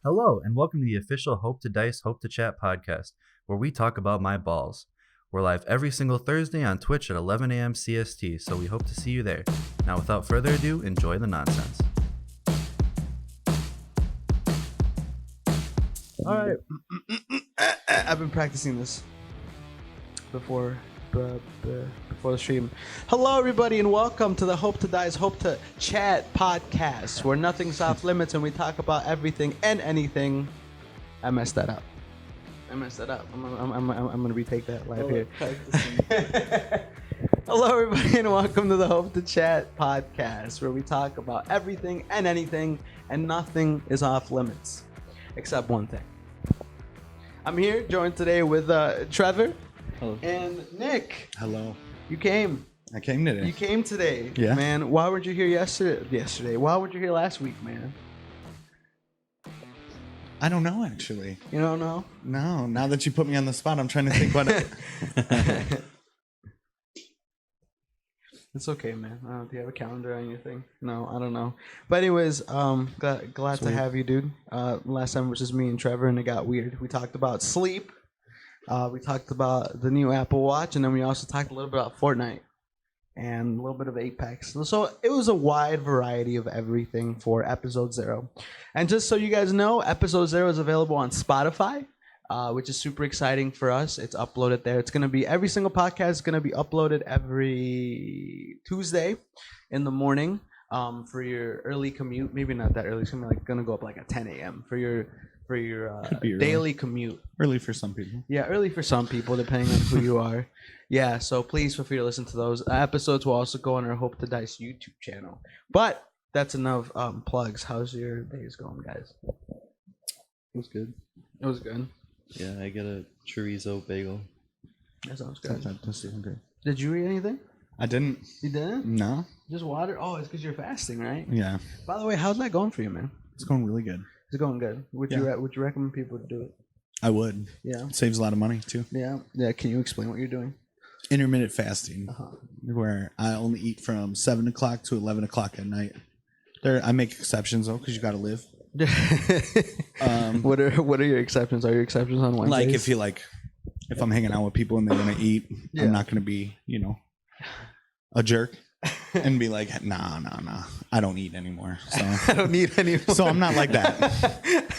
Hello, and welcome to the official Hope to Dice, Hope to Chat podcast, where we talk about my balls. We're live every single Thursday on Twitch at 11 a.m. CST, so we hope to see you there. Now, without further ado, enjoy the nonsense. All right. I've been practicing this before the stream. Hello, everybody, and welcome to the Hope to Dice, Hope to Chat podcast, where nothing's off limits and we talk about everything and anything. I messed that up. I'm gonna retake that live here. Hello, everybody, and welcome to the Hope to Chat podcast, where we talk about everything and anything, and nothing is off limits, except one thing. I'm here, joined today with Trevor. Hello. And Nick. Hello. You came. I came today. You came today. Yeah. Man, why weren't you here yesterday? Why weren't you here last week, man? I don't know, actually. You don't know? No, now that you put me on the spot, I'm trying to think what... It's okay, man. Do you have a calendar or anything? No, I don't know. But anyways, glad to have you, dude. Last time it was just me and Trevor, and it got weird. We talked about sleep. We talked about the new Apple Watch, and then we also talked a little bit about Fortnite and a little bit of Apex. So it was a wide variety of everything for episode 0. And just so you guys know, episode 0 is available on Spotify, which is super exciting for us. It's uploaded there. It's going to be every single podcast is going to be uploaded every Tuesday in the morning for your early commute. Maybe not that early. It's going to go up like at 10 a.m. for your daily commute. Early for some people. Yeah, early for some people, depending on who you are. Yeah, so please feel free to listen to those. Episodes will also go on our Hope to Dice YouTube channel. But that's enough plugs. How's your days going, guys? It was good. It was good. Yeah, I got a chorizo bagel. That sounds good. That's good. Did you eat anything? I didn't. You didn't? No. Just water? Oh, it's because you're fasting, right? Yeah. By the way, how's that going for you, man? It's going really good. It's going good. Would you recommend people to do it? I would. Yeah. It saves a lot of money, too. Yeah. Yeah. Can you explain what you're doing? Intermittent fasting, Uh-huh. where I only eat from 7 o'clock to 11 o'clock at night. I make exceptions, though, because you got to live. What are your exceptions? Are your exceptions on Wednesdays? Like if I'm hanging out with people and they want to eat, Yeah. I'm not going to be, a jerk and be like, nah, I don't eat anymore. So I don't need any more. So I'm not like that.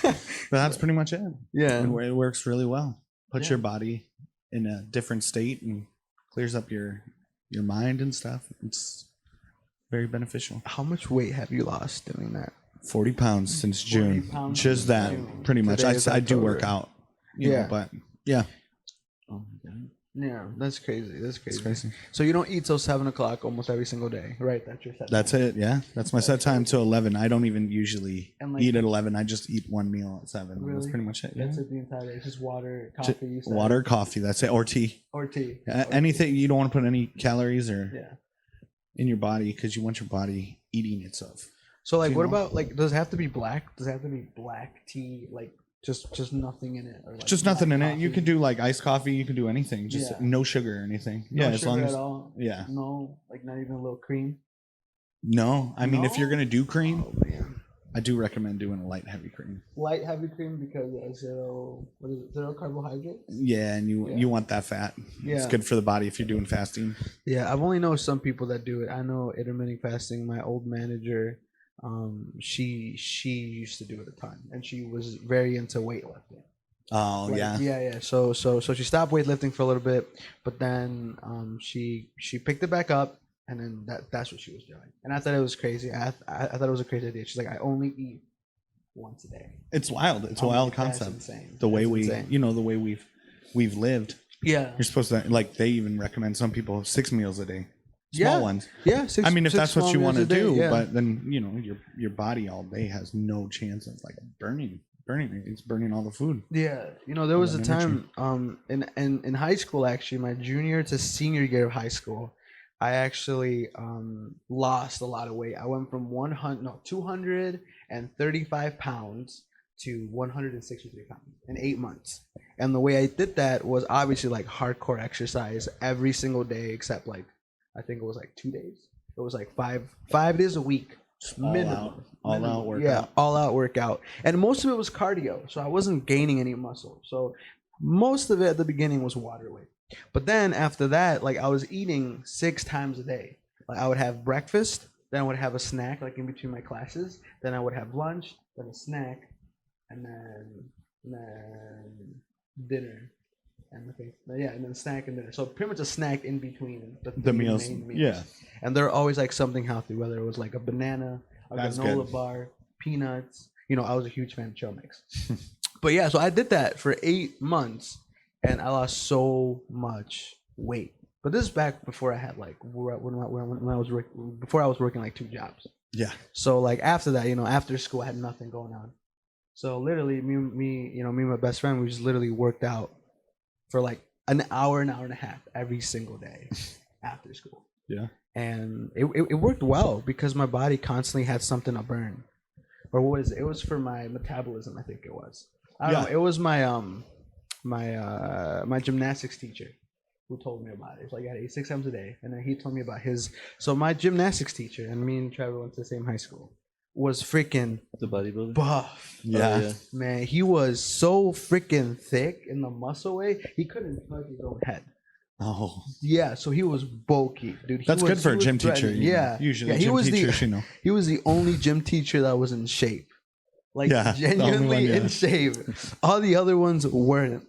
But that's pretty much it. Yeah. And it works really well. Puts Yeah. your body in a different state and clears up your mind and stuff. It's very beneficial. How much weight have you lost doing that? 40 pounds since June. 40 pounds Just since that, June. pretty much. Today is I do work October. out. you know, but yeah. Oh my god. Yeah, that's crazy. That's crazy. It's crazy. So you don't eat till 7 o'clock almost every single day, right? That's your set. That's it. Yeah, that's my set time till 11. I don't even usually And, like, eat at 11. I just eat one meal at 7. That's Really? pretty much it. Yeah. That's it the entire day. It's just water, coffee, you said? Water, coffee. That's it. Or tea. or tea. Anything you don't want to put any calories or Yeah. in your body because you want your body eating itself. So like, You what know? about like? Does it have to be black? Does it have to be black tea? Like just nothing in it, or like Just nothing in black it. You coffee? can do like iced coffee. You can do anything. Just Yeah. no sugar or anything. No Yeah, as sugar long at as all? yeah. No, like not even a little cream. No, I mean if you're No? gonna do cream, Oh man. I do recommend doing a light heavy cream. Light heavy cream because zero. What is it? Zero carbohydrates. Yeah, and Yeah. you want that fat. It's Yeah. good for the body if you're doing fasting. Yeah, I've only known some people that do it. I know intermittent fasting. My old manager, she used to do it a ton, and she was very into weightlifting. Oh Like, yeah. yeah. So she stopped weightlifting for a little bit, but then she picked it back up, and then that's what she was doing. And I thought it was crazy. I thought it was a crazy idea. She's like, I only eat once a day. It's wild. It's a I'm wild like, that's concept. insane. The way That's we, insane. the way we've lived. Yeah. You're supposed to like. They even recommend some people 6 meals a day, small Yeah. ones. Yeah. I mean, if that's what you want to do, yeah. but then your body all day has no chance of like burning. It's burning all the food. Yeah, there was a that energy. time in high school, actually my junior to senior year of high school, I actually lost a lot of weight. I went from 235 pounds to 163 pounds in 8 months. And the way I did that was obviously like hardcore exercise every single day except like I think it was like 2 days. It was like five days a week Just Minimum. all Minimum. out workout. Yeah, all out workout. And most of it was cardio. So I wasn't gaining any muscle. So most of it at the beginning was water weight. But then after that, like I was eating 6 times a day. Like I would have breakfast, then I would have a snack like in between my classes, then I would have lunch, then a snack, and then dinner. And and then snack and dinner. So pretty much a snack in between The meals. main meals. Yeah. And they're always like something healthy, whether it was like a banana, a That's granola good. bar, peanuts. I was a huge fan of trail mix. But yeah, so I did that for 8 months, and I lost so much weight. But this is back before I had like before I was working like 2 jobs. Yeah. So like after that, after school, I had nothing going on. So literally, me and my best friend, we just literally worked out for like an hour and a half every single day after school. Yeah. And it worked well because my body constantly had something to burn. Or what was it? It was for my metabolism, I think it was. I don't know. It was my my gymnastics teacher who told me about it. It's like I ate 6 times a day, and then he told me about his. So my gymnastics teacher, and me and Trevor went to the same high school, was freaking The bodybuilder. buff. Yeah. Oh, yeah. Man, he was so freaking thick in the muscle way, he couldn't touch his own head. Oh. Yeah, so he was bulky, dude. That's good for a gym teacher. Yeah. Usually Yeah, he gym was teachers, he was the only gym teacher that was in shape. Like Yeah, the only genuinely one, yeah. in shape. All the other ones weren't.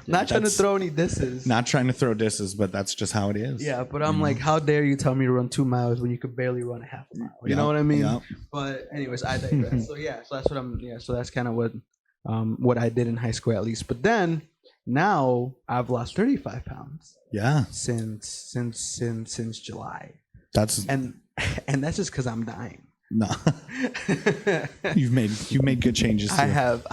Not trying to That's- throw any disses. Not trying to throw disses, but that's just how it is. Yeah, but I'm like, how dare you tell me to run 2 miles when you could barely run a half a mile? You know what I mean? Yep. But anyways, I digress. So that's what I'm. Yeah, so that's kind of what I did in high school at least. But then now I've lost 35 pounds Yeah. since July, That's and that's just because I'm dying. no. You've made good changes. I Too. have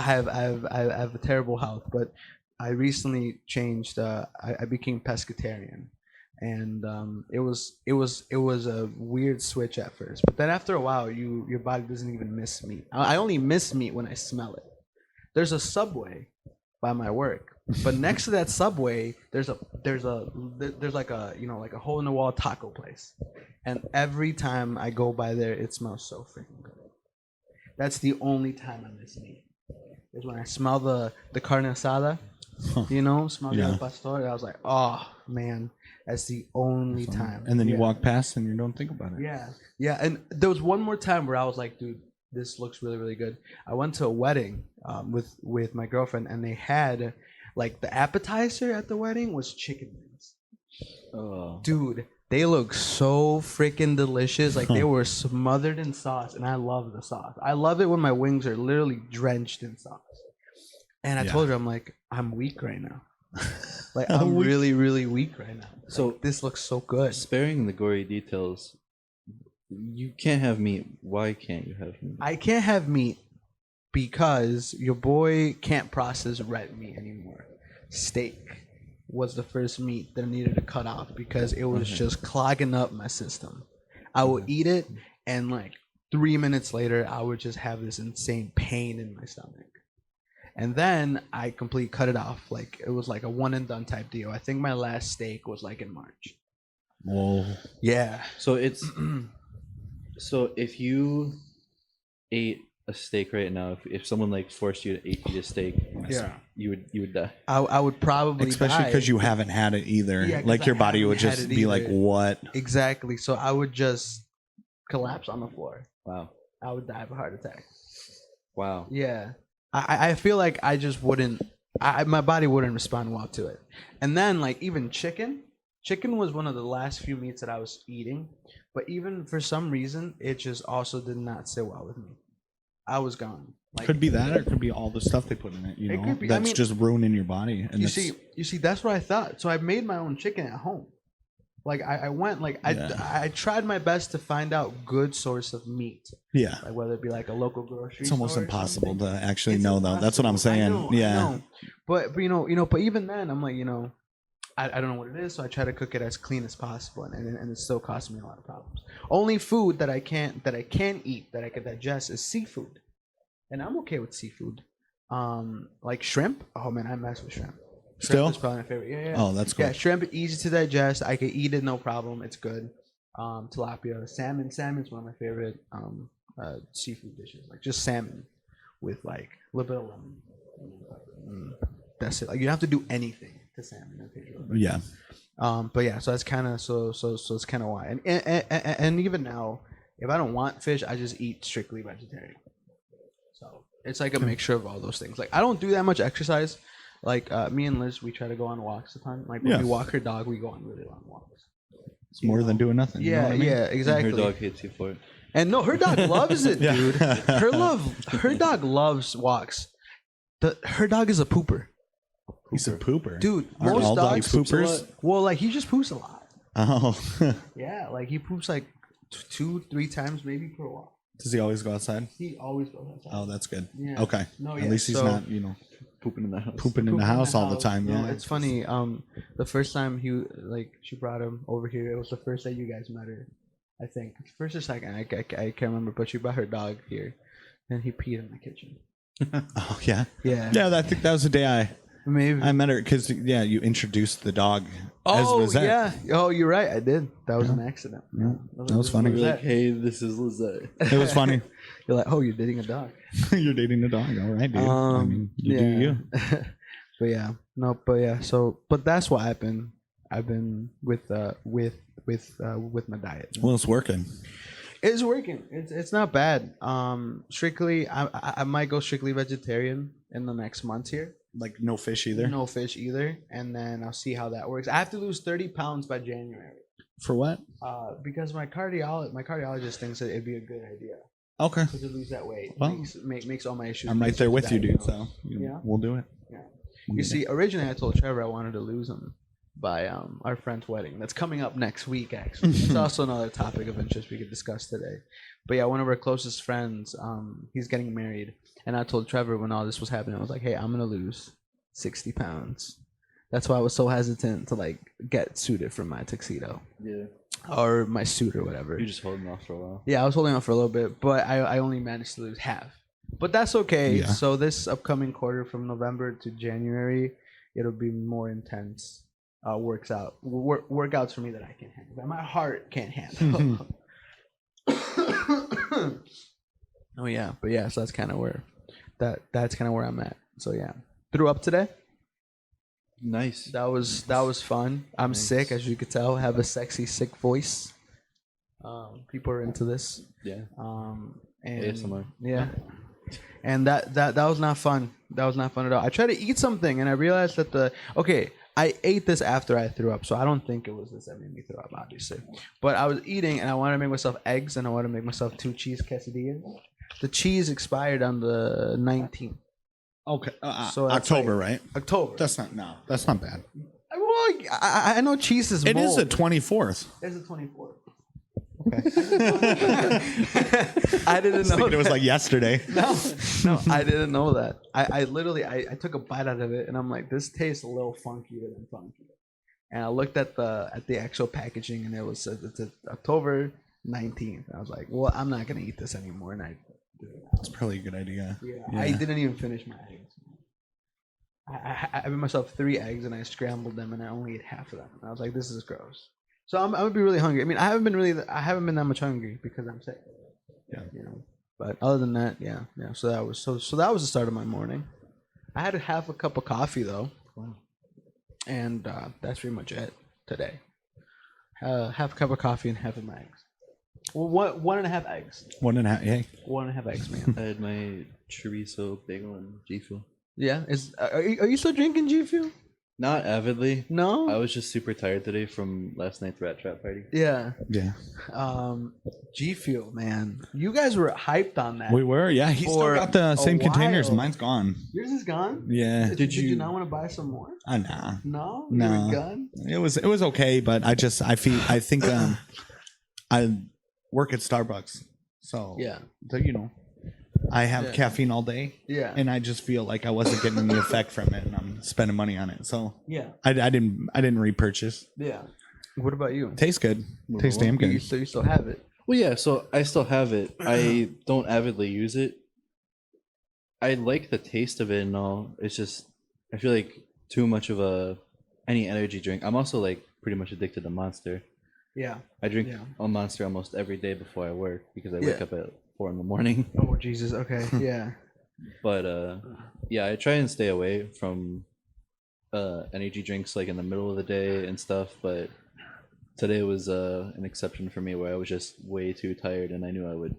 a terrible health, but I recently changed. I became pescatarian, and it was a weird switch at first, but then after a while, your body doesn't even miss meat. I only miss meat when I smell it. There's a Subway by my work, but next to that Subway, there's like a like a hole in the wall taco place, and every time I go by there, it smells so freaking good. That's the only time I miss meat. Is when I smell the carne asada, smell the Yeah. pastor. I was like, oh man, that's the only time. And then you Yeah. walk past and you don't think about it. Yeah, and there was one more time where I was like, dude, this looks really, really good. I went to a wedding with my girlfriend, and they had like the appetizer at the wedding was chicken wings. Oh. Dude, they look so freaking delicious. Like they were smothered in sauce, and I love the sauce. I love it when my wings are literally drenched in sauce. And I Yeah. told her, I'm like, I'm weak right now. Like I'm I'm weak. really, really weak right now. So- Like, this looks so good. Sparing the gory details, you can't have meat. Why can't you have meat? I can't have meat because your boy can't process red meat anymore. Steak was the first meat that I needed to cut off because it was just clogging up my system. I would eat it, and like 3 minutes later, I would just have this insane pain in my stomach. And then I completely cut it off. Like it was like a one and done type deal. I think my last steak was like in March. Whoa. Yeah. So it's so if you ate a steak right now, if someone like forced you to eat a steak, Yeah. you would die. I would probably Especially die. because you haven't had it either. Yeah, 'cause like your I body would haven't had just it be like, either. what? Exactly. So I would just collapse on the floor. Wow. I would die of a heart attack. Wow. Yeah. I feel like I just wouldn't. My body wouldn't respond well to it. And then like even chicken was one of the last few meats that I was eating, but even for some reason it just also did not sit well with me. I was gone. Like, Could be that, or it could be all the stuff they put in it. You It know, could be. I that's mean, just ruining your body. And you it's- see, that's what I thought. So I made my own chicken at home. Like I went, like I tried my best to find out good source of meat, yeah, like whether it be like a local grocery. it's almost store or impossible something. to actually It's know, though. That's what I'm impossible. saying. I know, yeah, I know. But but even then, I'm like, I don't know what it is, so I try to cook it as clean as possible, and it still costs me a lot of problems. Only food that I can eat that I can digest is seafood, and I'm okay with seafood. Like shrimp. Oh man, I mess with shrimp. Still? Shrimp is probably my favorite. Yeah. Oh, that's cool. Yeah, shrimp easy to digest. I can eat it no problem. It's good. tilapia, salmon. Salmon's one of my favorite seafood dishes. Like just salmon with like a little bit of lemon. That's it. Like you don't have to do anything to salmon. It tastes really good. Yeah. But yeah, so that's kind of so it's kind of why. And even now, if I don't want fish, I just eat strictly vegetarian. So it's like a mixture of all those things. Like I don't do that much exercise. Like me and Liz, we try to go on walks a ton. Like when we walk her dog, we go on really long walks. It's more than doing nothing. You know Yeah, what I mean? yeah, exactly. And her dog hates you for it. And no, her dog loves it, Yeah. dude. Her dog loves walks. Her dog is a pooper. He's a pooper. Dude, Aren't most all dogs dogs poopers? Well, like he just poops a lot. Oh. Yeah, like he poops like 2-3 times maybe per walk. Does he always go outside? He always goes outside. Oh, that's good. Yeah. Okay. No, At yeah, least he's so- not, Pooping in the house. pooping in the house all the time. No, Yeah. it's funny. The first time she brought him over here, it was the first that you guys met her. I think first or second, I can't remember, but she brought her dog here, and he peed in the kitchen. Oh, yeah. Yeah, Yeah, I think that was the day maybe. I met her because, yeah, you introduced the dog as Oh Lizette. yeah. Oh, you're right. I did. That was an accident. Yeah. That was funny. You're like, hey, this is Lizette. It was funny. You're like, oh, you're dating a dog. You're dating a dog. All right, dude. I mean, you do you. But yeah, no, but yeah. So, but that's what I've been with my diet. Well, it's working. It's working. It's not bad. Strictly, I might go strictly vegetarian in the next month here. Like, no fish either. No fish either, and then I'll see how that works. I have to lose 30 pounds by January. For what? Because my cardiologist thinks that it'd be a good idea Okay. to lose that weight. Well, makes all my issues. I'm right there with you, dude. diagnosed. So Yeah. we'll do it. Yeah. You see, originally I told Trevor I wanted to lose him by our friend's wedding. That's coming up next week, actually. It's also another topic of interest we could discuss today. But yeah, one of our closest friends, he's getting married. And I told Trevor when all this was happening, I was like, hey, I'm going to lose 60 pounds. That's why I was so hesitant to like get suited for my tuxedo. Yeah. Or my suit or whatever. You're just holding off for a while. Yeah, I was holding on for a little bit, but I only managed to lose half. But that's okay. Yeah. So this upcoming quarter from November to January, it'll be more intense workouts for me that I can handle, that my heart can't handle. Oh yeah, but yeah, so that's kind of where I'm at. So yeah, threw up today. Nice. That was fun. I'm Nice. sick, as you could tell. I have a sexy sick voice. People are into this. Yeah. And ASMR. yeah, and that was not fun. That was not fun at all. I tried to eat something and I realized that I ate this after I threw up, so I don't think it was this that made me throw up, obviously. But I was eating and I wanted to make myself eggs and I wanted to make myself 2 cheese quesadillas. The cheese expired on the 19th. Okay. So that's October, right? October. That's not bad. Well, I know cheese is It is mold. the 24th. It's the 24th. Okay. I didn't know. It was like yesterday. No, I didn't know that. I literally took a bite out of it and I'm like, this tastes a little funkier than funky. And I looked at the actual packaging and it's October 19th. I was like, well, I'm not gonna eat this anymore, and I did it. It's probably a good idea. Yeah, I didn't even finish my eggs. I made myself 3 eggs and I scrambled them and I only ate half of them. And I was like, this is gross. So I'm gonna be really hungry. I mean, I haven't been that much hungry because I'm sick. Yeah. You know. But other than that, yeah. So that was that was the start of my morning. I had half a cup of coffee though. Wow. And that's pretty much it today. Half a cup of coffee and half of my eggs. Well, 1.5 eggs. 1.5. Hey. 1.5 eggs, man. I had my chorizo bagel and G Fuel. Yeah. Are you still drinking G Fuel? Not avidly. No. I was just super tired today from last night's rat trap party. Yeah. Yeah. G Fuel, man. You guys were hyped on that. We were. Yeah. He still For got the a same containers. while. Mine's gone. Yours is gone? Yeah. Did you not want to buy some more? Nah. No? No. You were done? It was okay, but I think I work at Starbucks, so Yeah. I have Yeah. caffeine all day, Yeah. and I just feel like I wasn't getting any effect from it, and I'm spending money on it. So Yeah. I didn't repurchase. Yeah. What about you? Tastes good. Tastes damn You good. still have it? Well, yeah, so I still have it. I don't avidly use it. I like the taste of it and all. It's just, I feel like too much of any energy drink. I'm also like pretty much addicted to Monster. Yeah. I drink Yeah. a Monster almost every day before I work because I Yeah. wake up at 4 in the morning. Oh Jesus. Okay. Yeah. But yeah, I try and stay away from energy drinks like in the middle of the day and stuff. But today was an exception for me where I was just way too tired and I knew I would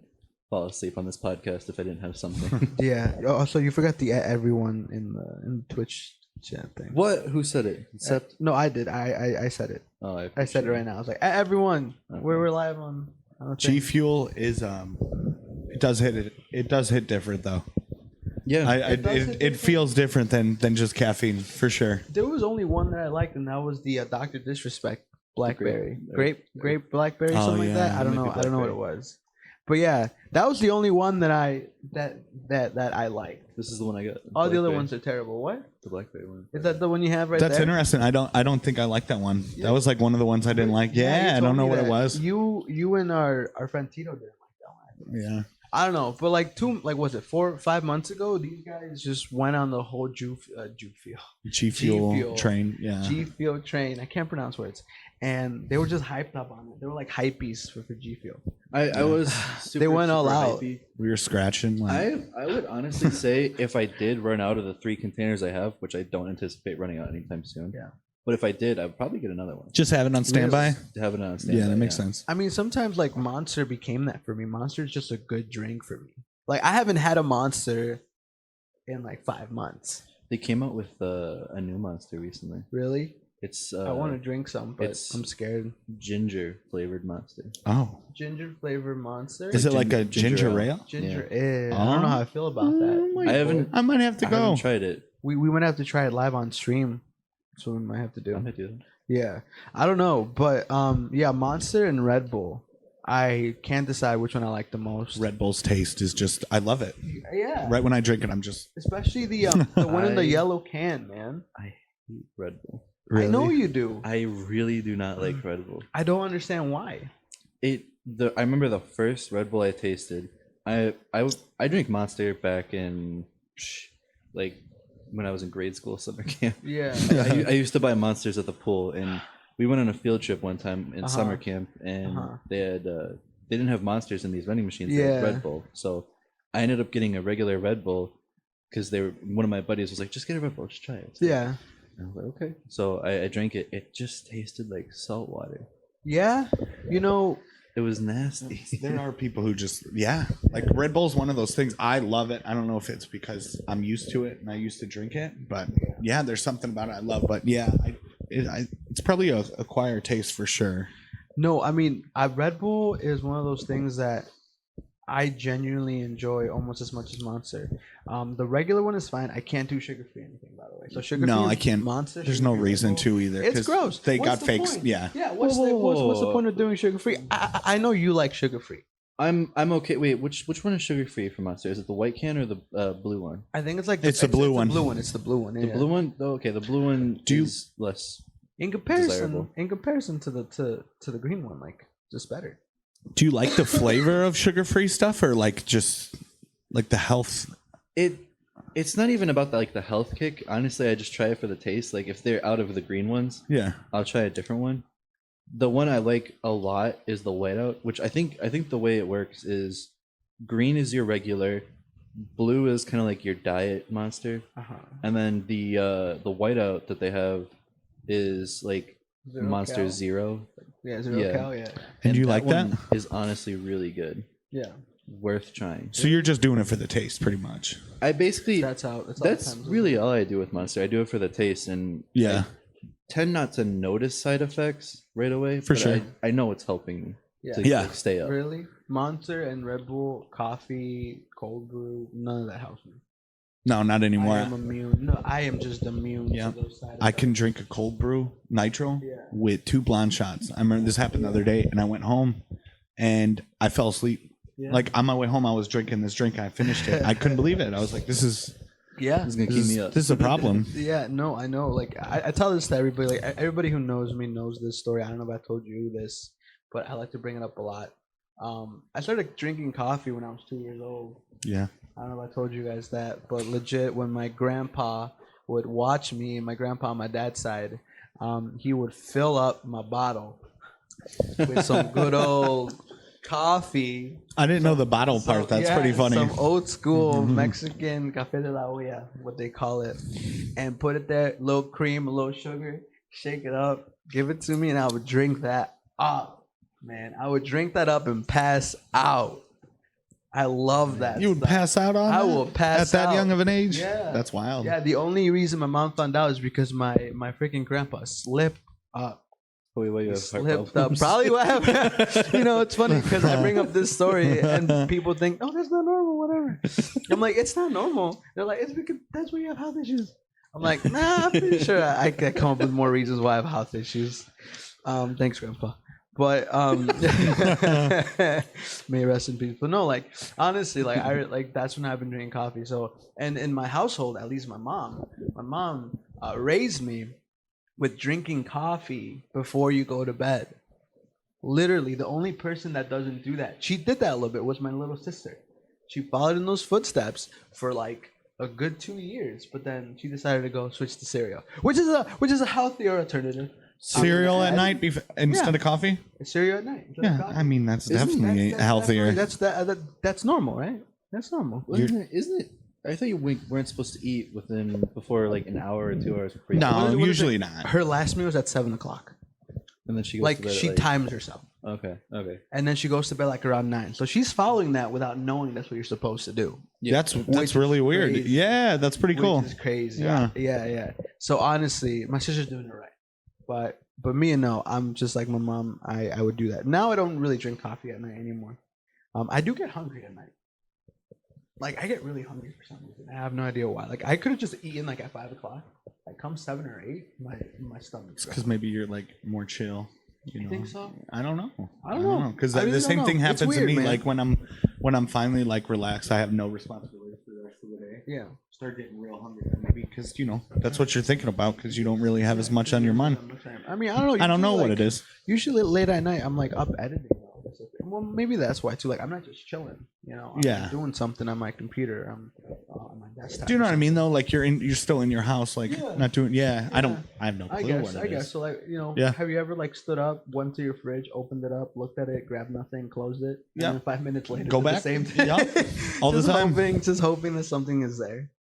fall asleep on this podcast if I didn't have something. Yeah. Also, you forgot the everyone in the Twitch chat thing. What? Who said it? Except No, I did. I said it. oh, I said it right now. I was like, everyone, we're live on. G Fuel is it does hit different though. Yeah, It feels different than just caffeine for sure. There was only one that I liked, and that was the Dr. Disrespect Blackberry, grape Blackberry, Oh, something like that. yeah, I don't know. I don't know what it was, but yeah, that was the only one that I liked. this is the one I got. All the other ones are terrible. What? The Blackberry one. Is that the one you have right That's there? interesting. I don't think I like that one. That was like one of the ones I didn't like. you Yeah, I told don't know me what it that. was. You and our friend Tito didn't like that one. Yeah. I don't know, but like was it 4 or 5 months ago? These guys just went on the whole G Fuel train. Yeah. G Fuel train. I can't pronounce words, and they were just hyped up on it. They were like hypebeasts for G Fuel. I was. Super, They went all out. hypey. We were scratching. Like, I would honestly say if I did run out of the 3 containers I have, which I don't anticipate running out anytime soon. Yeah. But if I did, I'd probably get another one. just have it on standby. To have it on standby. Yeah, that makes sense. I mean, sometimes like Monster became that for me. Monster is just a good drink for me. Like I haven't had a Monster in like 5 months. They came out with a new Monster recently. Really? It's I want to drink some, but it's- I'm scared. ginger flavored Monster. Oh, Ginger flavored Monster. is it like a ginger ginger ale? ale? Ginger? I don't know how I feel about that. I haven't. I might have to I go. haven't tried it. We might have to try it live on stream. That's what we might have to I do. might do that. Yeah, I don't know, but yeah, Monster and Red Bull. I can't decide which one I like the most. Red Bull's taste is just, I love it. Yeah, Right when I drink it, I'm just especially the one in the yellow can, man. I hate Red Bull. I know you do. I really do not like Red Bull. I don't understand why. I remember the first Red Bull I tasted. I drank Monster back in like when I was in grade school summer camp. Yeah. I used to buy Monsters at the pool, and we went on a field trip one time in summer camp, and they had they didn't have Monsters in these vending machines. They had Red Bull, so I ended up getting a regular Red Bull because one of my buddies was like, "Just get a Red Bull, just try it." So Yeah. I was like, "Okay." So I drank it. It just tasted like salt water. Yeah. You know. It was nasty. there are people who just like Red Bull's one of those things. I love it. I don't know if it's because I'm used to it and I used to drink it, but yeah, there's something about it I love. But yeah, it's probably a acquired taste for sure. No, I mean, Red Bull is one of those things that I genuinely enjoy almost as much as Monster. The regular one is fine. I can't do sugar-free anything, by the way. So sugar-free. No, I can't. Monster. There's no sugar-free reason Red Bull. to either. It's 'cause gross. They What's got the fakes. point? Yeah. Yeah. What's the point of doing sugar-free? I know you like sugar-free. I'm okay. Wait, which one is sugar free for Monster? Is it the white can or the blue one? I think it's like It's the blue one. The blue one. It's the blue one. The blue one. Oh, okay, the blue one is less. In comparison, desirable. to the green one, like just better. Do you like the flavor of sugar-free stuff, or like just like the health? It's not even about the health kick. Honestly, I just try it for the taste. Like if they're out of the green ones, Yeah. I'll try a different one. The one I like a lot is the whiteout, which I think the way it works is green is your regular, blue is kind of like your diet Monster, and then the whiteout that they have is like Monster cal. Zero. Yeah, zero cal. Yeah. And do you like that? one is honestly really good. Yeah. Worth trying. So you're just doing it for the taste, pretty much. I basically That's really all I do with Monster. I do it for the taste, and Yeah. I tend not to notice side effects right away. For but sure. I know it's helping to Yeah. like, stay up. Really? Monster and Red Bull, coffee, cold brew, none of that helps me. No, not I anymore. am immune. No, I am just immune Yeah. to those side effects. I can drink a cold brew nitro Yeah. with 2 blonde shots. I remember this happened the other day, and I went home and I fell asleep. Yeah. Like on my way home, I was drinking this drink. I finished it. I couldn't believe it. I was like, "This is Yeah. It's gonna keep me up. This is a problem." Yeah, no, I know. Like, I tell this to everybody. Like, everybody who knows me knows this story. I don't know if I told you this, but I like to bring it up a lot. I started drinking coffee when I was 2 years old. Yeah. I don't know if I told you guys that, but legit, when my grandpa would watch me, my grandpa on my dad's side, he would fill up my bottle with some good old coffee. I didn't know the bottle part. That's pretty funny. Some old school Mexican café de la olla, what they call it, and put it there. A little cream, a little sugar. Shake it up, give it to me, and I would drink that up. Man, I would drink that up and pass out. I love that. You would pass out on I that? will pass at that out. young of an age. Yeah, That's wild. Yeah, the only reason my mom found out is because my freaking grandpa slipped up. Wait, you have heart Slipped up. problems? Probably what happened. You know, it's funny because I bring up this story and people think, "Oh, that's not normal." Whatever. I'm like, it's not normal. They're like, it's because that's why you have health issues. I'm like, nah, I'm pretty sure I could come up with more reasons why I have health issues. Thanks, Grandpa. But may he rest in peace. But no, like honestly, like that's when I've been drinking coffee. So, and in my household, at least my mom raised me with drinking coffee before you go to bed. Literally, the only person that doesn't do that, she did that a little bit, was my little sister. She followed in those footsteps for like a good 2 years, but then she decided to go switch to cereal, which is a healthier alternative. Cereal at night instead of coffee? Cereal at night. Yeah, I mean that's definitely healthier. That's normal, right? That's normal. Isn't it? I thought you weren't supposed to eat before like an hour or 2 hours before. No, usually not. Her last meal was at 7:00. And then she goes Like to bed she at, times herself. Okay. And then she goes to bed like around 9. So she's following that without knowing that's what you're supposed to do. Yeah. That's really weird. Crazy. Yeah, that's pretty cool. Which is crazy. Yeah. Yeah. So honestly, my sister's doing it right. But me and no, I'm just like my mom. I would do that. Now I don't really drink coffee at night anymore. I do get hungry at night. Like I get really hungry for some reason. I have no idea why. Like I could have just eaten like at 5:00. Like come 7 or 8, my stomach's Because maybe you're like more chill. You know? think so? I don't know. I don't know. Because I really the same don't thing know. It's happens to weird, me. man. Like when I'm finally like relaxed, I have no responsibilities for the rest of the day. Yeah. Start getting real hungry, maybe because that's what you're thinking about because you don't really have as much on your mind. I mean, I don't know. I don't know Usually, what like, it is. Usually late at night, I'm like up editing. Well, maybe that's why too. Like I'm not just chilling. I'm doing something on my computer. I'm on my desktop. Do you know what I mean though? Like you're still in your house, like not doing. Yeah, I have no clue what it is. I guess. So like Yeah. have you ever like stood up, went to your fridge, opened it up, looked at it, grabbed nothing, closed it, and then 5 minutes later Go did back. the same thing. Yeah. All the time. Just hoping that something is there.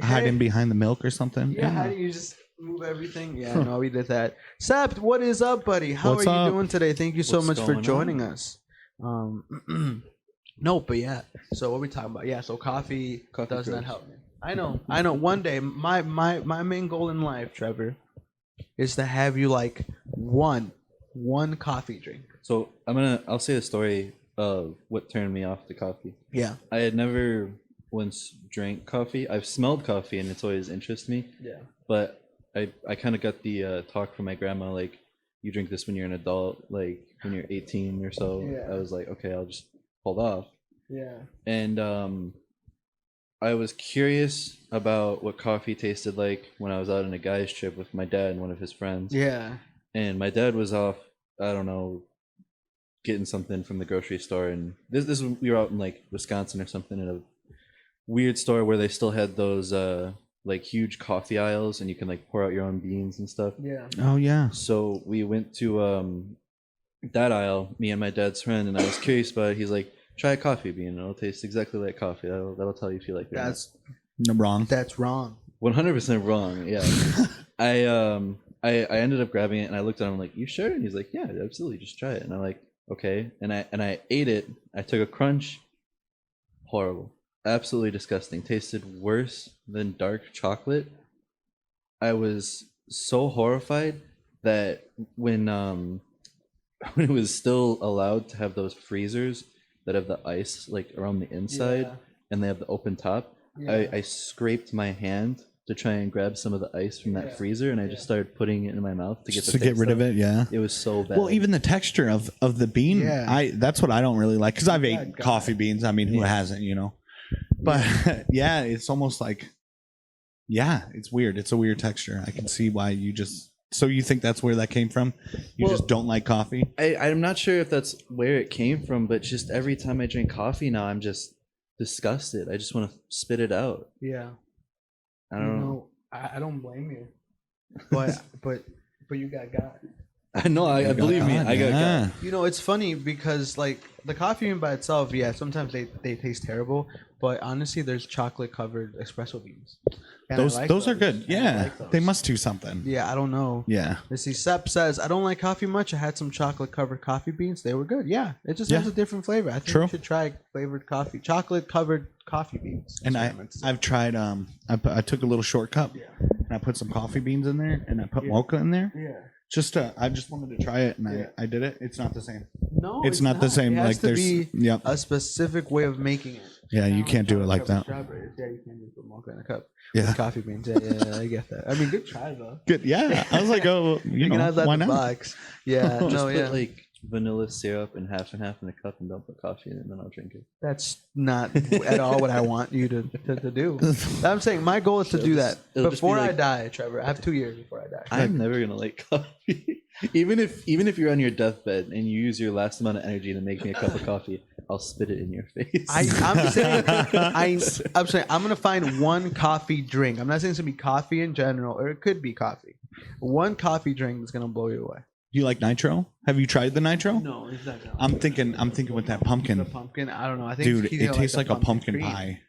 Hiding behind the milk or something. Yeah. How do you just move everything? Yeah, no, we did that. Sept, what is up, buddy? How What's are you up? doing today? Thank you so What's much for going joining us. No, but yeah. So what are we talking about? Yeah, so coffee does not help me. I know. One day, my main goal in life, Trevor, is to have you like one coffee drink. So I'll say the story of what turned me off to coffee. Yeah. I had never once drank coffee. I've smelled coffee and it's always interested me. Yeah. But I kind of got the talk from my grandma, like, you drink this when you're an adult, like when you're 18 or so. Yeah. I was like, okay, I'll just hold off. Yeah. And I was curious about what coffee tasted like when I was out on a guy's trip with my dad and one of his friends. Yeah. And my dad was off, I don't know, getting something from the grocery store. And this we were out in like Wisconsin or something in a weird store where they still had those like huge coffee aisles and you can like pour out your own beans and stuff. Yeah. Oh yeah. So we went to that aisle, me and my dad's friend, and I was curious about it. He's like, try a coffee bean. It'll taste exactly like coffee. That'll tell you if you like it. That's Wrong. That's wrong. 100% wrong. Yeah. I ended up grabbing it and I looked at him like, you sure? And he's like, yeah, absolutely, just try it. And I'm like, okay. And I ate it. I took a crunch. Horrible. Absolutely disgusting. Tasted worse than dark chocolate. I was so horrified that when it was still allowed to have those freezers that have the ice like around the inside and they have the open top, I scraped my hand to try and grab some of the ice from that freezer, and I just started putting it in my mouth to get rid of it. Yeah. It was so bad. Well, even the texture of the bean, that's what I don't really like because I've ate God. coffee beans. I mean, who hasn't, But yeah, it's almost like, it's weird. It's a weird texture. I can see why you just. So you think that's where that came from? You just don't like coffee? I'm not sure if that's where it came from, but just every time I drink coffee now, I'm just disgusted. I just want to spit it out. Yeah. I don't know. I don't blame you. But you got God. I know. I believe me. I got. You know, it's funny because like the coffee bean by itself, yeah, sometimes they taste terrible. But honestly, there's chocolate covered espresso beans. And Those are good. Yeah, like they must do something. Yeah, I don't know. Yeah. Let's see. Sep says I don't like coffee much. I had some chocolate covered coffee beans. They were good. Yeah, it just has a different flavor. I think True. you should try flavored coffee, chocolate covered coffee beans. And I've tried. I took a little shortcut and I put some coffee beans in there and I put mocha in there. Yeah. I just wanted to try it and I did it. It's not the same. No, it's not the same. It has like to be yep. a specific way of making it. Yeah, you can't do it like that. Strawberries. Yeah, you can't just put mocha in a cup. Yeah. With coffee beans. Yeah, I get that. I mean, good try though. Good. Yeah. I was like, oh, you can know, have that why in the not? box. Yeah. Just No. put Yeah. like vanilla syrup and half in a cup and don't put coffee in it, and then I'll drink it. That's not at all what I want you to do. I'm saying my goal is to do that it'll just be before I like- die, Trevor. I have 2 years before I die. I'm never gonna like coffee. even if you're on your deathbed and you use your last amount of energy to make me a cup of coffee, I'll spit it in your face. I'm saying I'm gonna find one coffee drink. I'm not saying it's gonna be coffee in general, or it could be coffee. One coffee drink that's gonna blow you away. Do you like nitro? Have you tried the nitro? No, exactly. I'm thinking with that pumpkin. The pumpkin. I don't know. I think Dude, it's it tastes like a pumpkin cream. pie.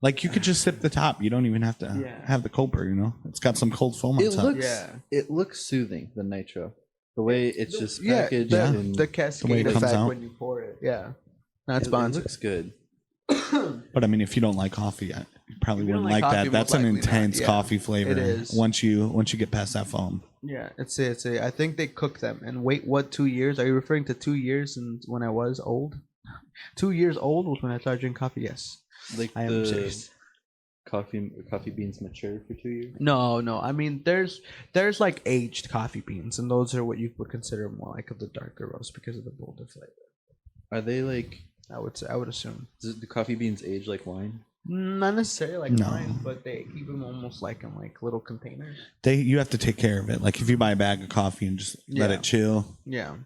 Like you could just sip the top. You don't even have to have the cold brew, you know? It's got some cold foam on top. It looks soothing, the nitro. The way it's just Yeah, packaged the The way cascade it comes effect out. when you pour it. Yeah, not it sponsored. looks good. But I mean, if you don't like coffee, you probably If you don't wouldn't like like coffee, that. That's most an likely not. intense Yeah, coffee flavor. it is. Once you get past that foam. Yeah, it's I think they cook them. And wait, what? 2 years? Are you referring to 2 years since when I was old? 2 years old was when I started drinking coffee. Yes, Like I am the serious. coffee beans mature for 2 years. No. I mean, there's like aged coffee beans, and those are what you would consider more like of the darker roast because of the bolder flavor. Are they like? I would assume. Does the coffee beans age like wine? Not necessarily like No. mine, but they keep them almost like in like little containers. You have to take care of it. Like if you buy a bag of coffee and just let Yeah. it chill, Yeah.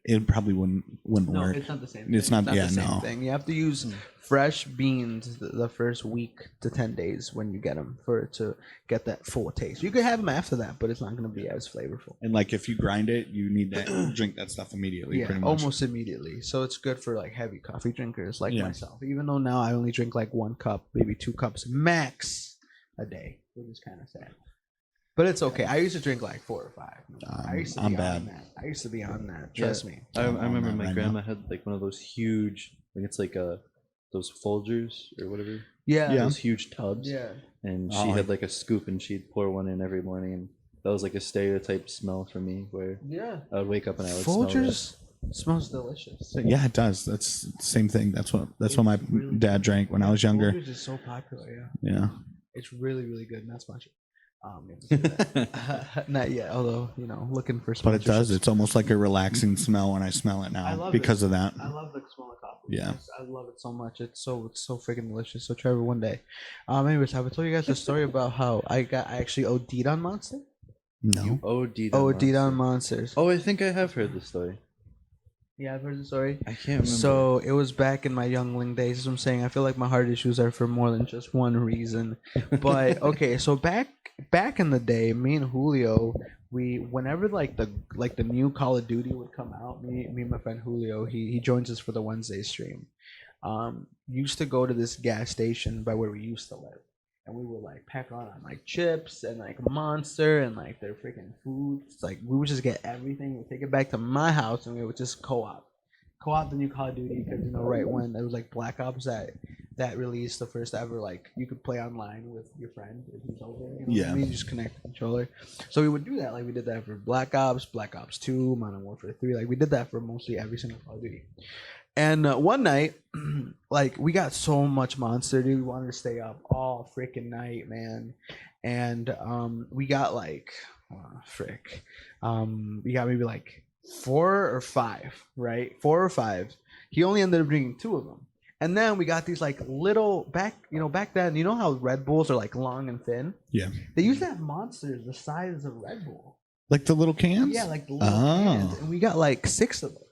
it probably wouldn't No, work. it's not the same. It's thing. not- yeah, the same no. thing. You have to use fresh beans the first week to 10 days when you get them for it to get that full taste. You could have them after that, but it's not going to be as flavorful. And like if you grind it, you need to drink that stuff immediately. Yeah, pretty much. almost immediately. So it's good for like heavy coffee drinkers like Yeah. myself. Even though now I only drink like 1 cup, maybe 2 cups max a day, which is kind of sad. But it's okay. I used to drink like 4 or 5. I used to I'm be bad. on that. I used to be on that. Trust me. I I'm remember on that my right grandma had like one of those huge, like it's like those Folgers or whatever. Yeah. Yeah. Those huge tubs. Yeah. And Oh, she had like a scoop and she'd pour one in every morning, and that was like a stereotype smell for me where Yeah. I would wake up and I would smell Folgers smells delicious. Yeah, it does. That's the same thing. That's what my dad drank when I was younger. Folgers is so popular. Yeah. Yeah. It's really, really good. Not sponsored. Not yet. Although looking for. But it does. sponsorships. It's almost like a relaxing smell when I smell it I now love because it. of that. I love the smell of coffee. Yeah. I love it so much. It's so freaking delicious. So Trevor, one day. Anyways, have I told you guys the story about how I actually OD'd on Monster? No. OD'd OD'd on Monsters. Oh, I think I have heard the story. Yeah, I've heard the story. I can't remember. So it was back in my youngling days. As I'm saying, I feel like my heart issues are for more than just one reason. But okay, so back in the day, me and Julio, whenever like the new Call of Duty would come out, me and my friend Julio, he joins us for the Wednesday stream. Used to go to this gas station by where we used to live, and we would like pack on like chips and like Monster and like their freaking food. It's like we would just get everything, we'd take it back to my house, and we would just co-op the new Call of Duty because right when it was like Black Ops that released the first ever like you could play online with your friend if he's over. Yeah. You just connect the controller. So we would do that. Like we did that for Black Ops 2, Modern Warfare 3. Like we did that for mostly every single Call of Duty. And one night, like we got so much Monster, dude. We wanted to stay up all freaking night, man. And we got like, we got maybe like 4 or 5, right? 4 or 5. He only ended up drinking 2 of them. And then we got these like little back then, you know how Red Bulls are like long and thin? Yeah. They used to have Monsters the size of Red Bull. Like the little cans? Yeah, like the little cans. And we got like 6 of those.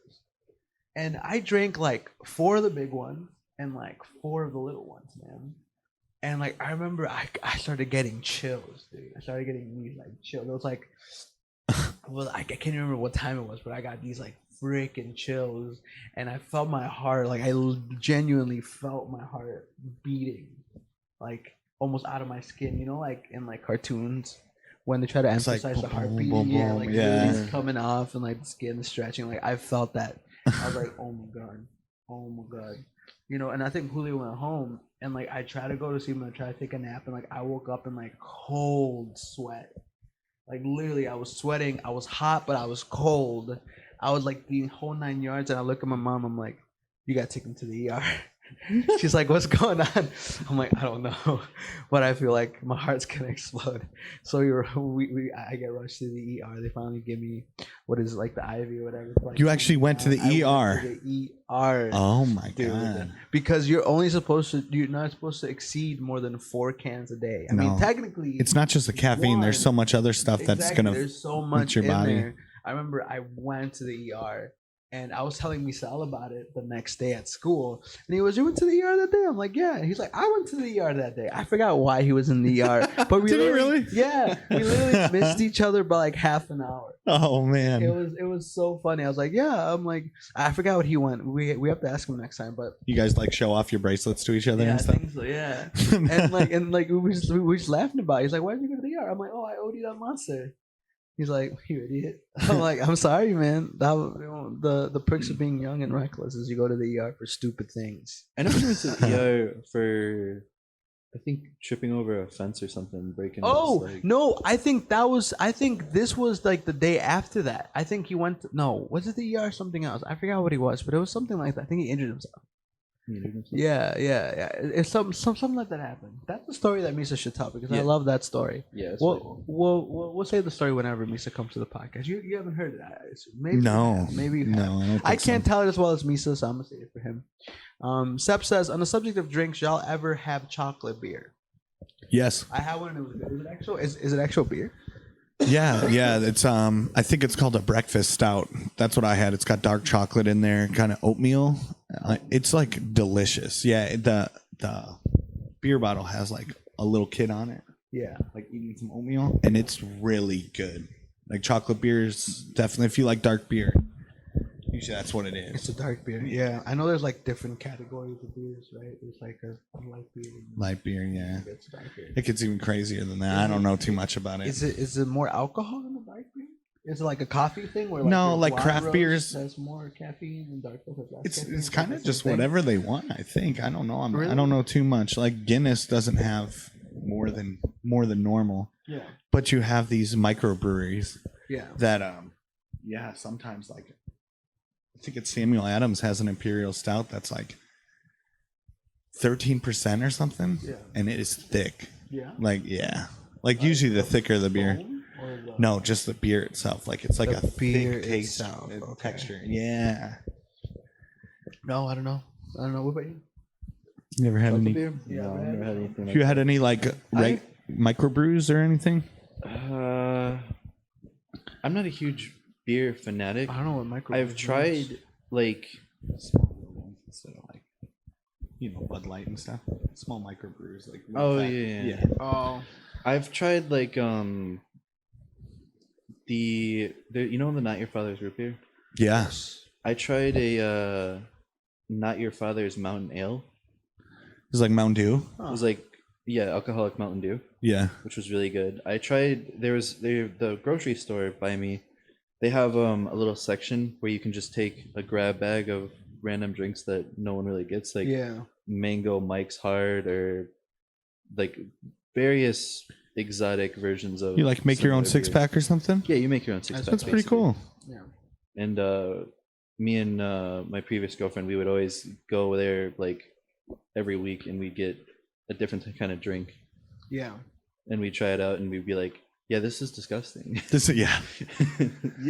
And I drank like 4 of the big ones and like 4 of the little ones, man. And like I remember I started getting chills, dude. I started getting these like chills. It was like well, I can't remember what time it was, but I got these like freaking chills, and I felt my heart, like I genuinely felt my heart beating, like almost out of my skin. You know, like in like cartoons when they try to It's like emphasize the boom, heart boom, beating, boom, yeah, boom, like yeah. it's coming off and like the skin is stretching. Like I felt that. I was like, oh my god, oh my god, you know. And I think Julio went home, and like I tried to go to sleep and I tried to take a nap, and like I woke up in like cold sweat. Like literally, I was sweating. I was hot, but I was cold. I was like the whole 9 yards. And I look at my mom. I'm like, "You got to take him to the ER." She's like, "What's going on?" I'm like, "I don't know," but I feel like my heart's gonna explode. So I get rushed to the ER. They finally give me what is it, like the IV or whatever. Like, You actually went to the ER. Went to the ER. Oh my Dude, god! because you're not supposed to exceed more than 4 cans a day. I mean, No. technically, It's not just the caffeine. There's so much other stuff that's exactly, gonna there's so hurt much your in body. there. I remember I went to the ER and I was telling Misal about it the next day at school, and he was, "You went to the ER that day?" I'm like, "Yeah." And he's like, "I went to the ER that day." I forgot why he was in the ER, but we Did he literally- really? Yeah, we literally missed each other by like half an hour. Oh man! It was so funny. I was like, "Yeah." I'm like, I forgot what he went. We have to ask him next time, but You guys like show off your bracelets to each other yeah, and I stuff. think so. Yeah. and like we were just laughing about it. He's like, "Why did you go to the ER?" I'm like, "Oh, I OD'd on Monster." He's like, "You idiot." I'm like, "I'm sorry, man. That the perks of being young and reckless is you go to the ER for stupid things." I never went to the ER for, I think, tripping over a fence or something, breaking. Oh his leg. no, I think this was like the day after that. I think he went. No, was it the ER or something else? I forgot what he was, but it was something like that. I think he injured himself. Yeah. It's something like that happened. That's the story that Misa should tell because I Yeah. love that story. Yeah. That's We'll say the story whenever Misa comes to the podcast. You haven't heard it, I assume. Maybe you No, have. Maybe you have. no, I don't think I can't so. tell it as well as Misa, so I'm gonna say it for him. Sep says, on the subject of drinks, y'all ever have chocolate beer? Yes. I had one and it was good. Is it actual? Is it actual beer? Yeah. It's I think it's called a breakfast stout. That's what I had. It's got dark chocolate in there, kind of oatmeal. It's like delicious. Yeah. The beer bottle has like a little kid on it, Yeah. like eating some oatmeal, and it's really good. Like chocolate beers, definitely. If you like dark beer, usually that's what it is. It's a dark beer. Yeah. I know there's like different categories of beers, right? There's like a light beer. And Light beer, yeah. it's dark beer. It gets even crazier than that. I don't know too much about it. Is it more alcohol in the dark beer? Is it like a coffee thing where like No, your like blonde craft roast beers- has more caffeine and dark roast has less It's caffeine? it's kind of Is that just the same thing? whatever they want. I think. I don't know. I Really? don't know too much. Like Guinness doesn't have more than normal, Yeah. but you have these microbreweries Yeah. that yeah, sometimes like I think it's Samuel Adams has an imperial stout that's like 13% or something, Yeah. and it is thick. Yeah. Like yeah, like usually the thicker the beer. Foam or the- No, just the beer itself. Like it's like The a beer thick taste, itself, okay. texture. Yeah. No, I don't know. What about you? You never had any? beer? Yeah, No, I've I've had never had it. anything. Have you had any like microbrews or anything? I'm not a huge beer fanatic. I don't know what micro. I've tried like Small little ones instead of like, Bud Light and stuff. Small microbrews like. Oh, that. yeah. Oh. I've tried like the the Not Your Father's root beer. Yeah. I tried a Not Your Father's Mountain Ale. It's like Mountain Dew. It was like alcoholic Mountain Dew, Yeah. which was really good. I tried the grocery store by me. They have a little section where you can just take a grab bag of random drinks that no one really gets, like Yeah. mango Mike's Hard or like various exotic versions of. You like make your own similar six beers. pack or something? Yeah, you make your own six pack. That's pretty cool. Yeah. And me and my previous girlfriend, we would always go there like every week, and we'd get a different kind of drink, Yeah. and we'd try it out, and we'd be like, "Yeah, this is disgusting." Yeah.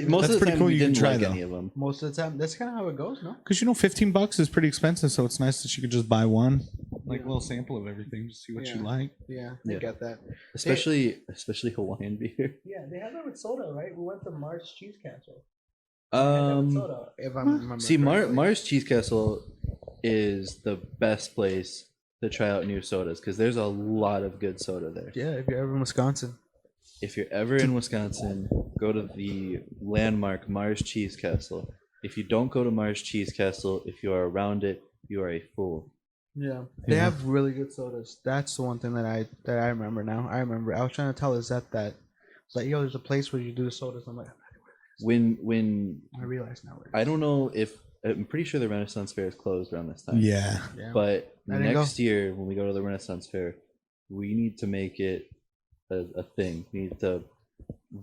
Most That's of the pretty time, cool we you can didn't try, like though. any of them. Most of the time, that's kind of how it goes, no? Because $15 is pretty expensive, so it's nice that you could just buy one, like Yeah. a little sample of everything, just see what Yeah. you like. Yeah, I Yeah. get that. Especially Hawaiian beer. Yeah, they have that with soda, right? We went to Mars Cheese Castle. They had that with soda, if I remember. See, correctly. Mars Cheese Castle is the best place to try out new sodas because there's a lot of good soda there. Yeah, if you're ever in Wisconsin. if you're ever in Wisconsin, go to the landmark Mars Cheese Castle. If you don't go to Mars Cheese Castle, if you are around it, you are a fool. Yeah, they have really good sodas. That's the one thing that I remember now. I remember I was trying to tell Lizette that it's like, yo, there's a place where you do the sodas. I'm like, When I realize now. I don't know if I'm pretty sure the Renaissance Fair is closed around this time. Yeah. But I didn't next year when we go to the Renaissance Fair, we need to make it a thing. We need to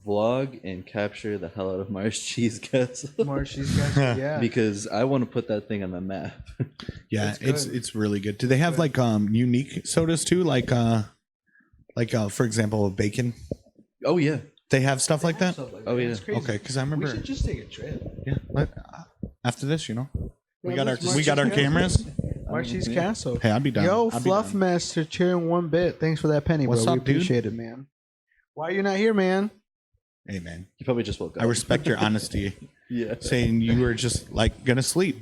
vlog and capture the hell out of Mars Cheese Castle. Mars Cheese Castle, yeah. Because I want to put that thing on the map. Yeah, it's really good. Do they have like unique sodas too? Like for example, bacon. Oh yeah. They have stuff like that. Oh, yeah. It's crazy. Okay, because I remember. We should just take a trip. Yeah, after this, we Yeah, got our let's Mars we got our Cheese cameras. Mars Cheese Castle. Hey, I'd be down. Yo, I'd be down. Fluffmaster, cheering 1 bit. Thanks for that penny, What's bro. up, we dude? appreciate it, man. Why are you not here, man? Hey man, You probably just woke up. I respect your honesty. Yeah. Saying you were just like gonna sleep.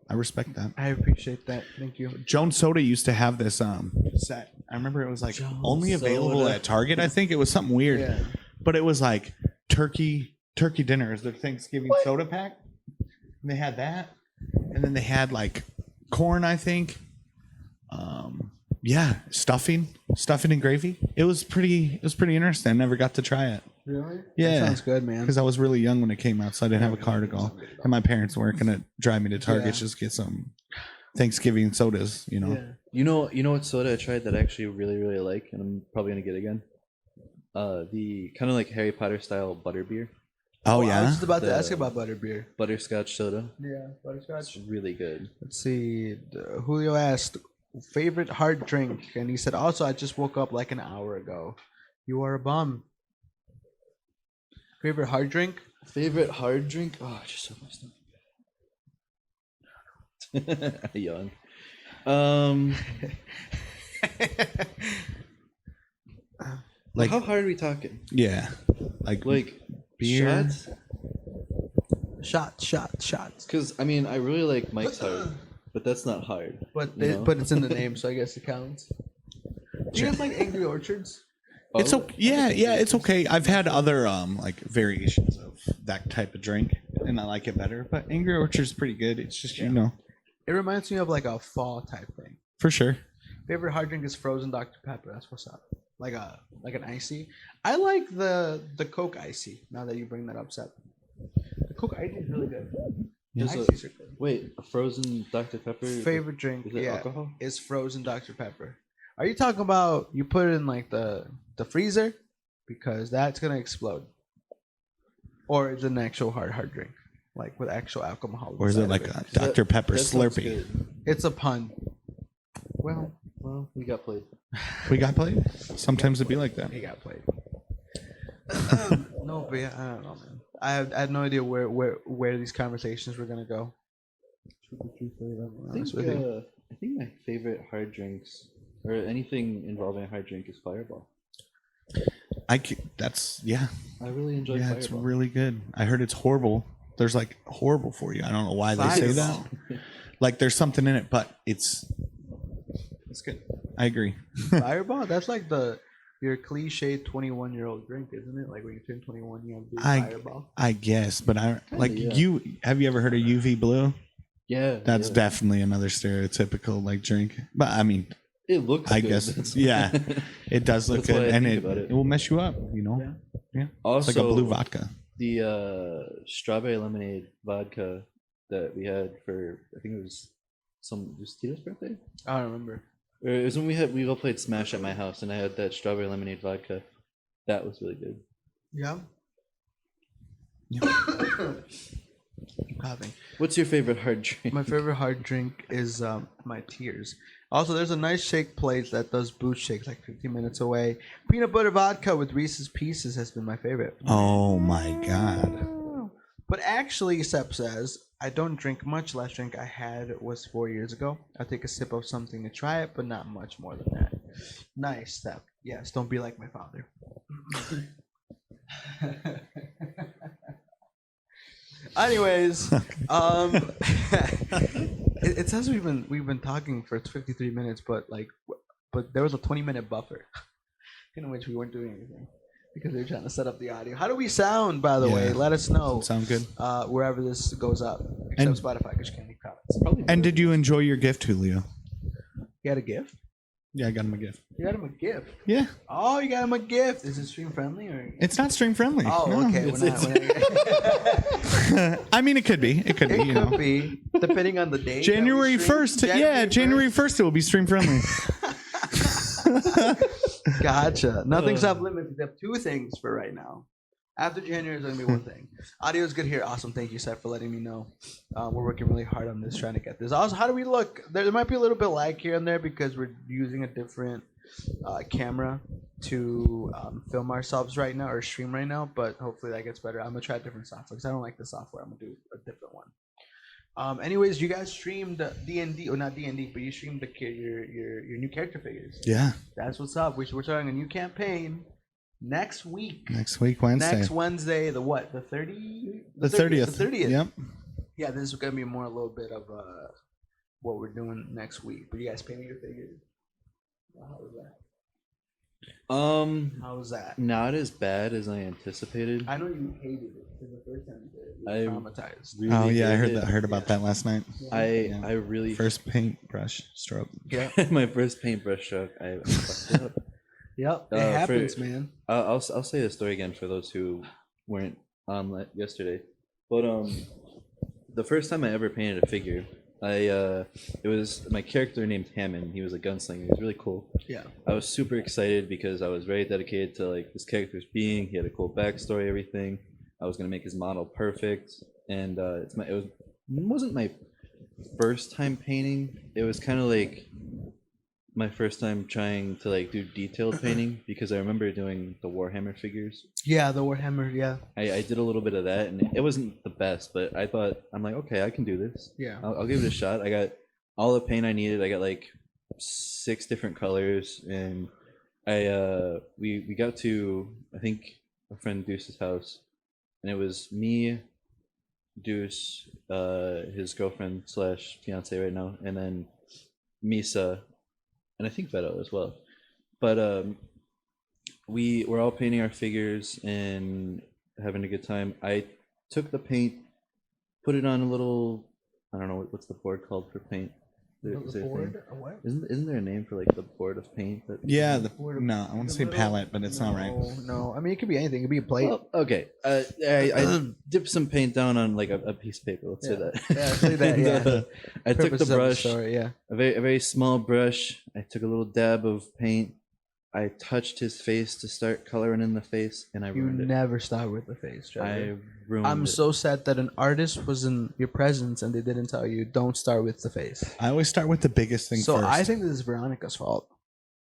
I respect that. I appreciate that. Thank you. Jones Soda used to have this set. I remember it was like Jones only available Soda. at Target. I think it was something weird, Yeah. but it was like turkey dinner is their Thanksgiving soda pack. And they had that, and then they had like corn. I think. Yeah, stuffing and gravy. It was pretty interesting. I never got to try it. Really? Yeah. That sounds good, man. Because I was really young when it came out, so I didn't have a car to go, and my parents weren't gonna drive me to Target Yeah. just get some Thanksgiving sodas, Yeah. You know what soda I tried that I actually really, really like, and I'm probably gonna get again? The kind of like Harry Potter style butterbeer. Oh I was yeah, just about to The- ask about butterbeer. Butterscotch soda. Yeah, butterscotch. It's really good. Let's see. Julio asked, favorite hard drink? And he said, also, I just woke up like an hour ago. You are a bum. Favorite hard drink? Favorite hard drink? Oh, I just opened my stomach. I yawned. Like- how hard are we talking? yeah, like Like beer. shots? Shots. Because I mean, I really like Mike's Hard, but that's not hard. But You know? but it's in the name, so I guess it counts. Do you guys like Angry Orchards? It's Oh, okay. Yeah, it's okay. I've had other like variations of that type of drink, and I like it better. But Angry Orchard's pretty good. It's just It reminds me of like a fall type thing. for sure. Favorite hard drink is frozen Dr. Pepper. That's what's up. Like an icy. I like the Coke icy. Now that you bring that up, Seth. The Coke icy is really good. There's a- Ices are good. Wait, a frozen Dr. Pepper? Favorite drink, Is it yeah, alcohol? is frozen Dr. Pepper. Are you talking about you put it in like the freezer because that's gonna explode, or is it an actual hard drink like with actual alcohol? Or is it inside like of a Dr. Pepper That sounds Slurpee? good. It's a pun. Well, Well, we got played. We got played. Sometimes it'd be like that. he got played. No, but yeah, I don't know, man. I had no idea where these conversations were gonna go. I think my favorite hard drinks, or anything involving a hard drink, is Fireball. That's yeah. I really enjoy Yeah, Fireball. it's really good. I heard it's horrible. There's like horrible for you. I don't know why they say that. Fireball. Like there's something in it, but it's good. I agree. Fireball? That's like your cliche 21-year-old drink, isn't it? Like when you turn 21, you have to do Fireball. I guess, but I like yeah. you. Have you ever heard of UV Blue? Yeah, That's yeah. definitely another stereotypical like drink. But I mean, It looks. I good. guess That's yeah, it does look That's why good, I and think it, about it. it will mess you up. You know, Yeah. Also, it's like a blue vodka. The strawberry lemonade vodka that we had for, I think it was Tito's birthday. I don't remember. Or it was when we all played Smash at my house, and I had that strawberry lemonade vodka. That was really good. Yeah. Coughing. What's your favorite hard drink? My favorite hard drink is my Tears. Also, there's a nice shake place that does boot shakes like 15 minutes away. Peanut butter vodka with Reese's Pieces has been my favorite. Oh my god! But actually, Sep says, I don't drink much. Last drink I had was 4 years ago. I'll take a sip of something to try it, but not much more than that. Nice, Sep. Yes, don't be like my father. Anyways, it says we've been talking for 53 minutes, but there was a 20-minute buffer in which we weren't doing anything. because they're trying to set up the audio. How do we sound, by the way? Let us know. Sound good. Wherever this goes up, except And- Spotify, because you can't leave comments. And did you enjoy your gift, Julio? You got a gift? Yeah, I got him a gift. You got him a gift. Yeah. Oh, you got him a gift. Is it stream friendly or? It's not string friendly. Oh, No. okay. I mean, it could be. It could be. It You could know. be, depending on the day. January 1st. Yeah, January 1st. It will be stream friendly. Gotcha. Nothing's off limits except two things for right now. After January is going to be one thing. Audio is good here. Awesome. Thank you, Seth, for letting me know. We're working really hard on this, trying to get this. Also, how do we look? There might be a little bit lag here and there because we're using a different camera to film ourselves right now or stream right now. But hopefully that gets better. I'm going to try a different software because I don't like the software. I'm going to do a different one. Anyways, you guys streamed D&D, or not D&D, but you streamed your new character figures. Yeah. That's what's up. We're starting a new campaign next week. Next week, Wednesday. Next Wednesday, the what? The 30th? The 30th. The 30th. Yep. Yeah, this is going to be more a little bit of what we're doing next week. But you guys painting your figures? How was that? How was that? Not as bad as I anticipated. I know you hated it because the first time you did it, I you were traumatized. Really Oh yeah, I hated heard about that last night. I really First paintbrush stroke. Yeah. my first paintbrush stroke. I fucked it up. Yep. It happens, for- man. I'll say the story again for those who weren't on yesterday. But the first time I ever painted a figure, it was my character named Hammond. He was a gunslinger. He was really cool. Yeah. I was super excited because I was very dedicated to like this character's being. He had a cool backstory, everything. I was gonna make his model perfect, and it wasn't my first time painting. It was kind of like my first time trying to like do detailed painting because I remember doing the Warhammer figures. Yeah, the Warhammer, yeah. I did a little bit of that, and it wasn't the best, but I'm like, okay, I can do this. Yeah. I'll give it a shot. I got all the paint I needed. I got like 6 different colors, and we got to, I think, a friend Deuce's house, and it was me, Deuce, his girlfriend / fiance right now, and then Misa, and I think Beto as well. But we were all painting our figures and having a good time. I took the paint, put it on a little, I don't know what's the board called for paint. Is there a thing? What? Isn't there a name for like the board of paint? Yeah. board of- No, I want to say palette, but it's not right. No. I mean, it could be anything. It could be a plate. Well, okay. I dipped some paint down on like a piece of paper. Let's say that. Yeah, say that, And, yeah. I took the Purposes of brush, story, yeah. a very small brush. I took a little dab of paint. I touched his face to start coloring in the face, and I You ruined it. never start with the face, Trevor. I ruined I'm it. so sad that an artist was in your presence and they didn't tell you, don't start with the face. I always start with the biggest thing So first. I think this is Veronica's fault.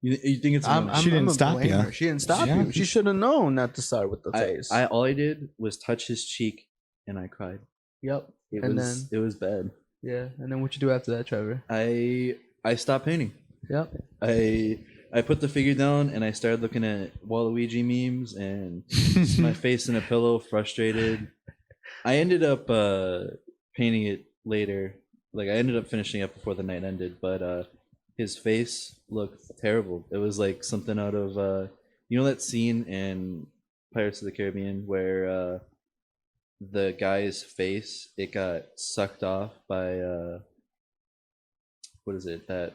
You think it's? She didn't gonna stop blame ya. her. She didn't stop Yeah. you. She should have known not to start with the face. All I did was touch his cheek, and I cried. Yep. It And was bad. Yeah. And then what you do after that, Trevor? I stopped painting. Yep. I put the figure down and I started looking at Waluigi memes and my face in a pillow, frustrated. I ended up painting it later. Like I ended up finishing up before the night ended, but his face looked terrible. It was like something out of you know that scene in Pirates of the Caribbean where the guy's face, it got sucked off by what is it, that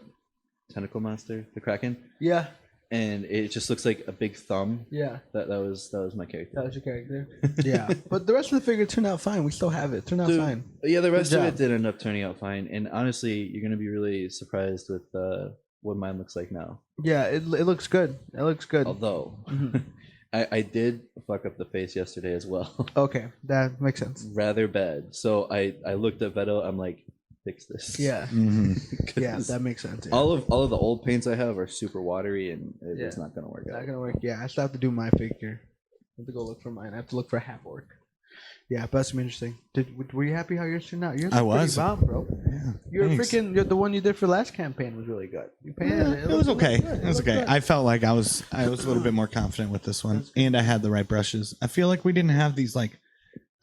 tentacle monster, the Kraken, Yeah. and it just looks like a big thumb. Yeah. That was my character. That was your character. Yeah. But the rest of the figure turned out fine. We still have it. Turned out Dude, fine. Yeah, the rest of job. it did end up turning out fine, and honestly, you're gonna be really surprised with what mine looks like now. Yeah. It looks good. It looks good. Although Mhm. I did fuck up the face yesterday as well, Okay. That makes sense. rather bad. So I looked at Beto. I'm like, fix this. Yeah. Mhm. Yeah. 'Cause That makes sense. Yeah. all of the old paints I have are super watery, and Yeah. it's not gonna work Not out. gonna work. Yeah, I still have to do my figure. I have to go look for mine. I have to look for a half orc. Yeah, but that's interesting. Were you happy how yours turned out? Yours I pretty was. bomb, bro. Yeah, thanks. The one you did for last campaign was really good. You painted Yeah, it was okay. It was okay. Good. I felt like I was a little bit more confident with this one, and I had the right brushes. I feel like we didn't have these like.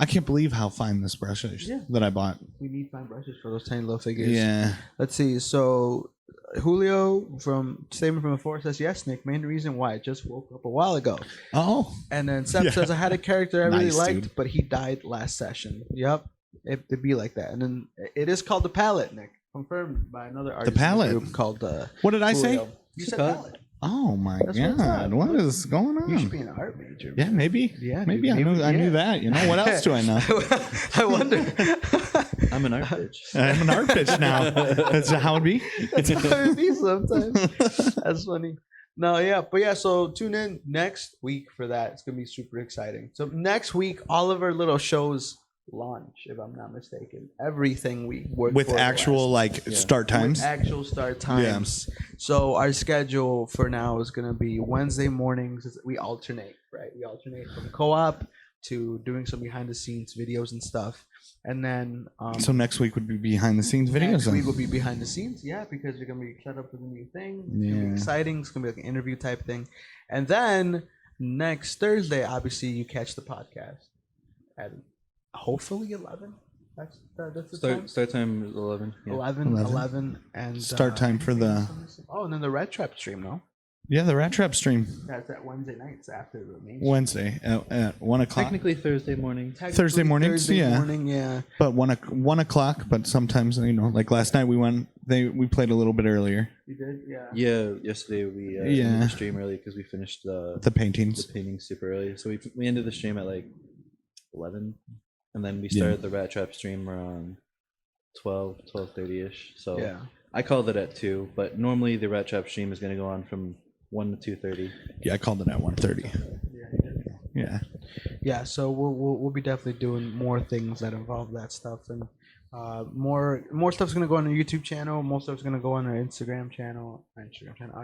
I can't believe how fine this brush is Yeah. that I bought. We need fine brushes for those tiny little figures. Yeah. Let's see. So Julio from Statement from the Forest says, yes, Nick, main reason why I just woke up a while ago. Oh. And then Sep says, I had a character I really Nice, liked, dude. but he died last session. Yep. It'd be like that. And then it is called The Palette, Nick. Confirmed by another artist Palette. group called What did I say? Julio. You said Palette. Oh my That's what's God! up. What is going on? You should be an art major. Yeah, maybe. Yeah, maybe dude, I knew yeah. that. You know what else do I know? I wonder. I'm an art bitch. I'm an art bitch now. That's how it be. That's how it be sometimes. That's funny. No, yeah, but yeah. So tune in next week for that. It's gonna be super exciting. So next week, all of our little shows launch, if I'm not mistaken. Everything we work With for actual start times. With actual start times. So our schedule for now is gonna be Wednesday mornings. We alternate, right? We alternate from co-op to doing some behind the scenes videos and stuff, and then So next week would be behind the scenes videos. next then. week will be behind the scenes, yeah, because you're gonna be set up with a new thing. It's gonna be Yeah. exciting. It's gonna be like an interview type thing, and then next Thursday, obviously, you catch the podcast at hopefully 11. That's the time. Start time is 11. Yeah. 11, and Start time for the and then the Red Trap stream. No, the Rat Trap stream that's at Wednesday nights after the main. Wednesday at 1 o'clock. Technically Thursday morning. Thursday mornings, Thursday yeah. morning, yeah. But 1 o'clock. But sometimes like last night we played a little bit earlier. You did, yeah. Yeah, yesterday we ended the stream early because we finished The paintings. the painting super early. So we ended the stream at like 11, and then we started the Rat Trap stream around 12:30ish. So Yeah. I called it at 2, but normally the Rat Trap stream is going to go on from 1 to 2:30. Yeah, I called it at 1:30. Yeah, you did. Yeah. Yeah, so we'll be definitely doing more things that involve that stuff, and more stuff's gonna go on our YouTube channel. More stuff's gonna go on our Instagram channel, our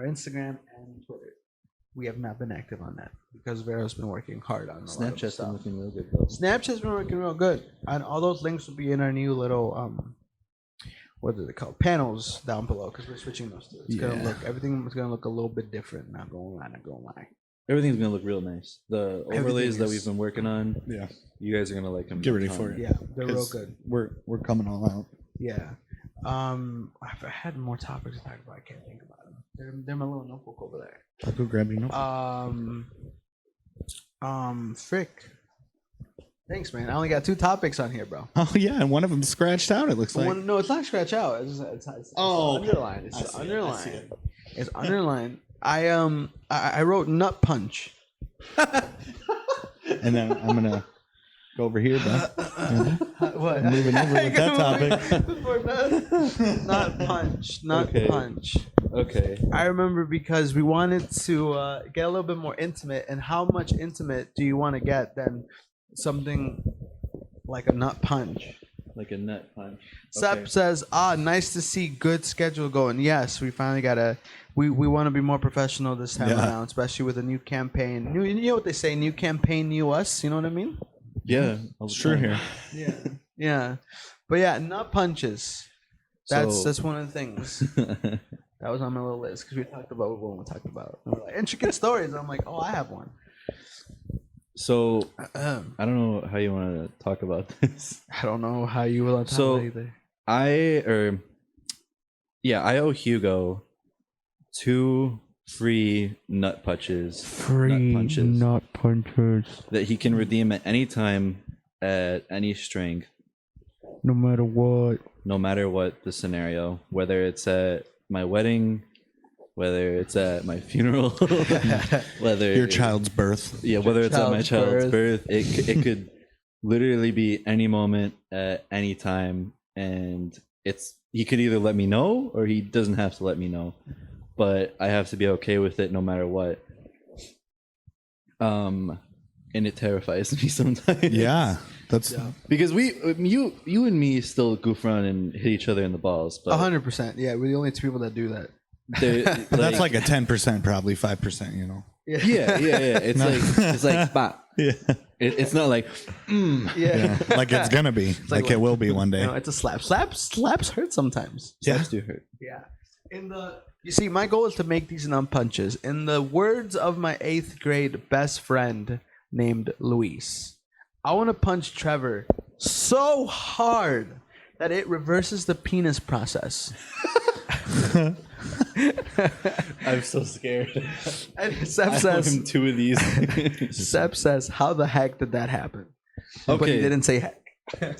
Instagram and Twitter. We have not been active on that because Vero's been working hard on a lot of Snapchat's stuff. been looking real good though. Snapchat's been working real good, and all those links will be in our new little what is it called, panels down below, because we're switching those two. It's gonna look, everything is gonna look a little bit different. Not gonna lie. Everything's gonna look real nice. The overlays that is- we've been working on, Yeah. you guys are gonna like them. Get ready for it. Yeah, they're real 'Cause good. We're coming all out. Yeah. If I had more topics to talk about, I can't think about them. They're my little notebook over there. I'll go grab your notebook. Frick. Thanks, man. I only got 2 topics on here, bro. Oh yeah, and one of them scratched out. It looks like. No, it's not scratch out. It's Oh, okay. underlined. It's I see it. I underlined. see it. It's underlined. I wrote nut punch. And then I'm gonna go over here, bro. What? Moving over with that topic. Before that. Nut punch. Nut Okay. punch. Okay. I remember because we wanted to get a little bit more intimate, and how much intimate do you want to get than something like a nut punch? Like a nut punch. Sep says, nice to see good schedule going. Yes, we finally got we want to be more professional this time Yeah. around, especially with a new campaign. You know what they say, new campaign, new us, you know what I mean? Yeah. It's true here. Yeah. Yeah. But yeah, nut punches. That's one of the things. That was on my little list because we talked about what we talked about. And we're like, intricate stories. I'm like, oh, I have one. So I don't know how you want to talk about this. I don't know how you will talk So- about either. I owe Hugo 2 free nut punches. Nut punches that he can redeem at any time at any strength, No matter what. no matter what the scenario, whether it's at my wedding, whether it's at my funeral, whether Your child's birth. whether it's at my child's child's birth, it could literally be any moment at any time, and he could either let me know or he doesn't have to let me know, but I have to be okay with it no matter what. And it terrifies me sometimes. Yeah, that's because you and me still goof around and hit each other in the balls, but 100%. Yeah, we're the only 2 people that do that. that's like a 10%, probably 5%. You know. yeah. It's like bop. Yeah. It's not like Yeah. Like it's gonna be. Like it will be one day. No, it's a slap. Slaps hurt sometimes. slaps do hurt. Yeah. You see, my goal is to make these nut punches. In the words of my 8th grade best friend named Luis, I want to punch Trevor so hard that it reverses the penis process. I'm so scared. And Sep I owe says, him 2 of these. Sep says, how the heck did that happen? But he Okay. didn't say heck.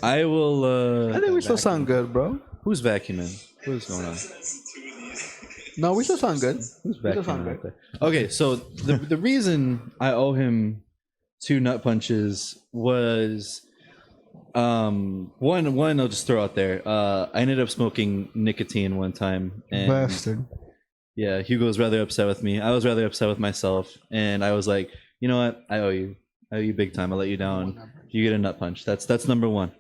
I will. I think we still sound good, bro. Who's vacuuming? What's going on? No, we still sound good. Who's We still vacuuming sound right good. there? Okay, so the reason I owe him 2 nut punches was one I'll just throw out there. I ended up smoking nicotine one time, and Bastard. yeah, Hugo was rather upset with me. I was rather upset with myself, and I was like, you know what? I owe you big time. I'll let you down. You get a nut punch. That's number 1.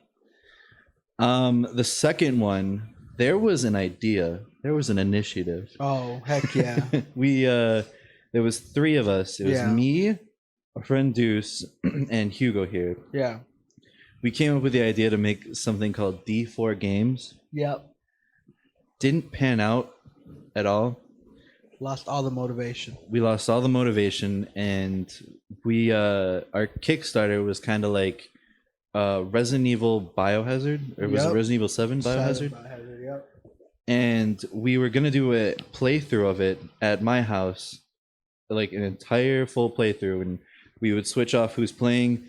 The second one, there was an idea. There was an initiative. Oh, heck yeah. There was 3 of us. It was Yeah. me, our friend Deuce, and Hugo here. Yeah. We came up with the idea to make something called D4 Games. Yep. Didn't pan out at all. Lost all the motivation. We lost all the motivation, and we our Kickstarter was kind of like Resident Evil Biohazard, or was it Yep. Resident Evil 7 Biohazard? Yep. And we were gonna do a playthrough of it at my house, like an entire full playthrough, and we would switch off who's playing.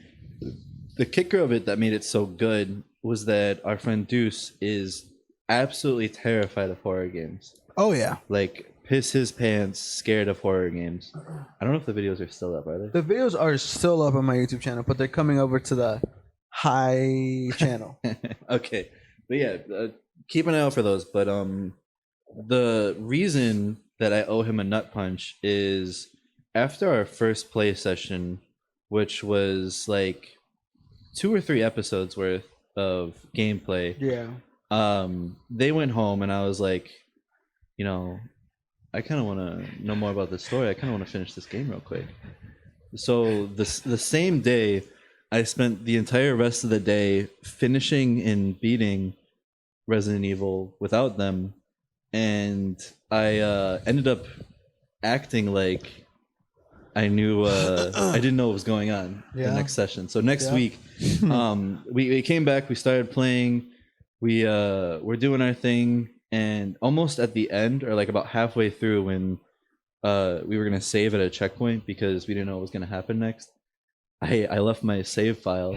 The kicker of it that made it so good was that our friend Deuce is absolutely terrified of horror games. Oh, yeah. Like, piss his pants, scared of horror games. I don't know if the videos are still up, are they? The videos are still up on my YouTube channel, but they're coming over to the high channel. Okay, but yeah, keep an eye out for those. But the reason that I owe him a nut punch is after our first play session, which was like 2 or 3 episodes worth of gameplay. Yeah. They went home, and I was like, you know, I kind of want to know more about this story. I kind of want to finish this game real quick. So the same day, I spent the entire rest of the day finishing and beating Resident Evil without them, and I ended up acting like I knew I didn't know what was going on the next session. So next week, we came back, we started playing, we're doing our thing, and almost at the end, or like about halfway through, when we were gonna save at a checkpoint because we didn't know what was gonna happen next, I left my save file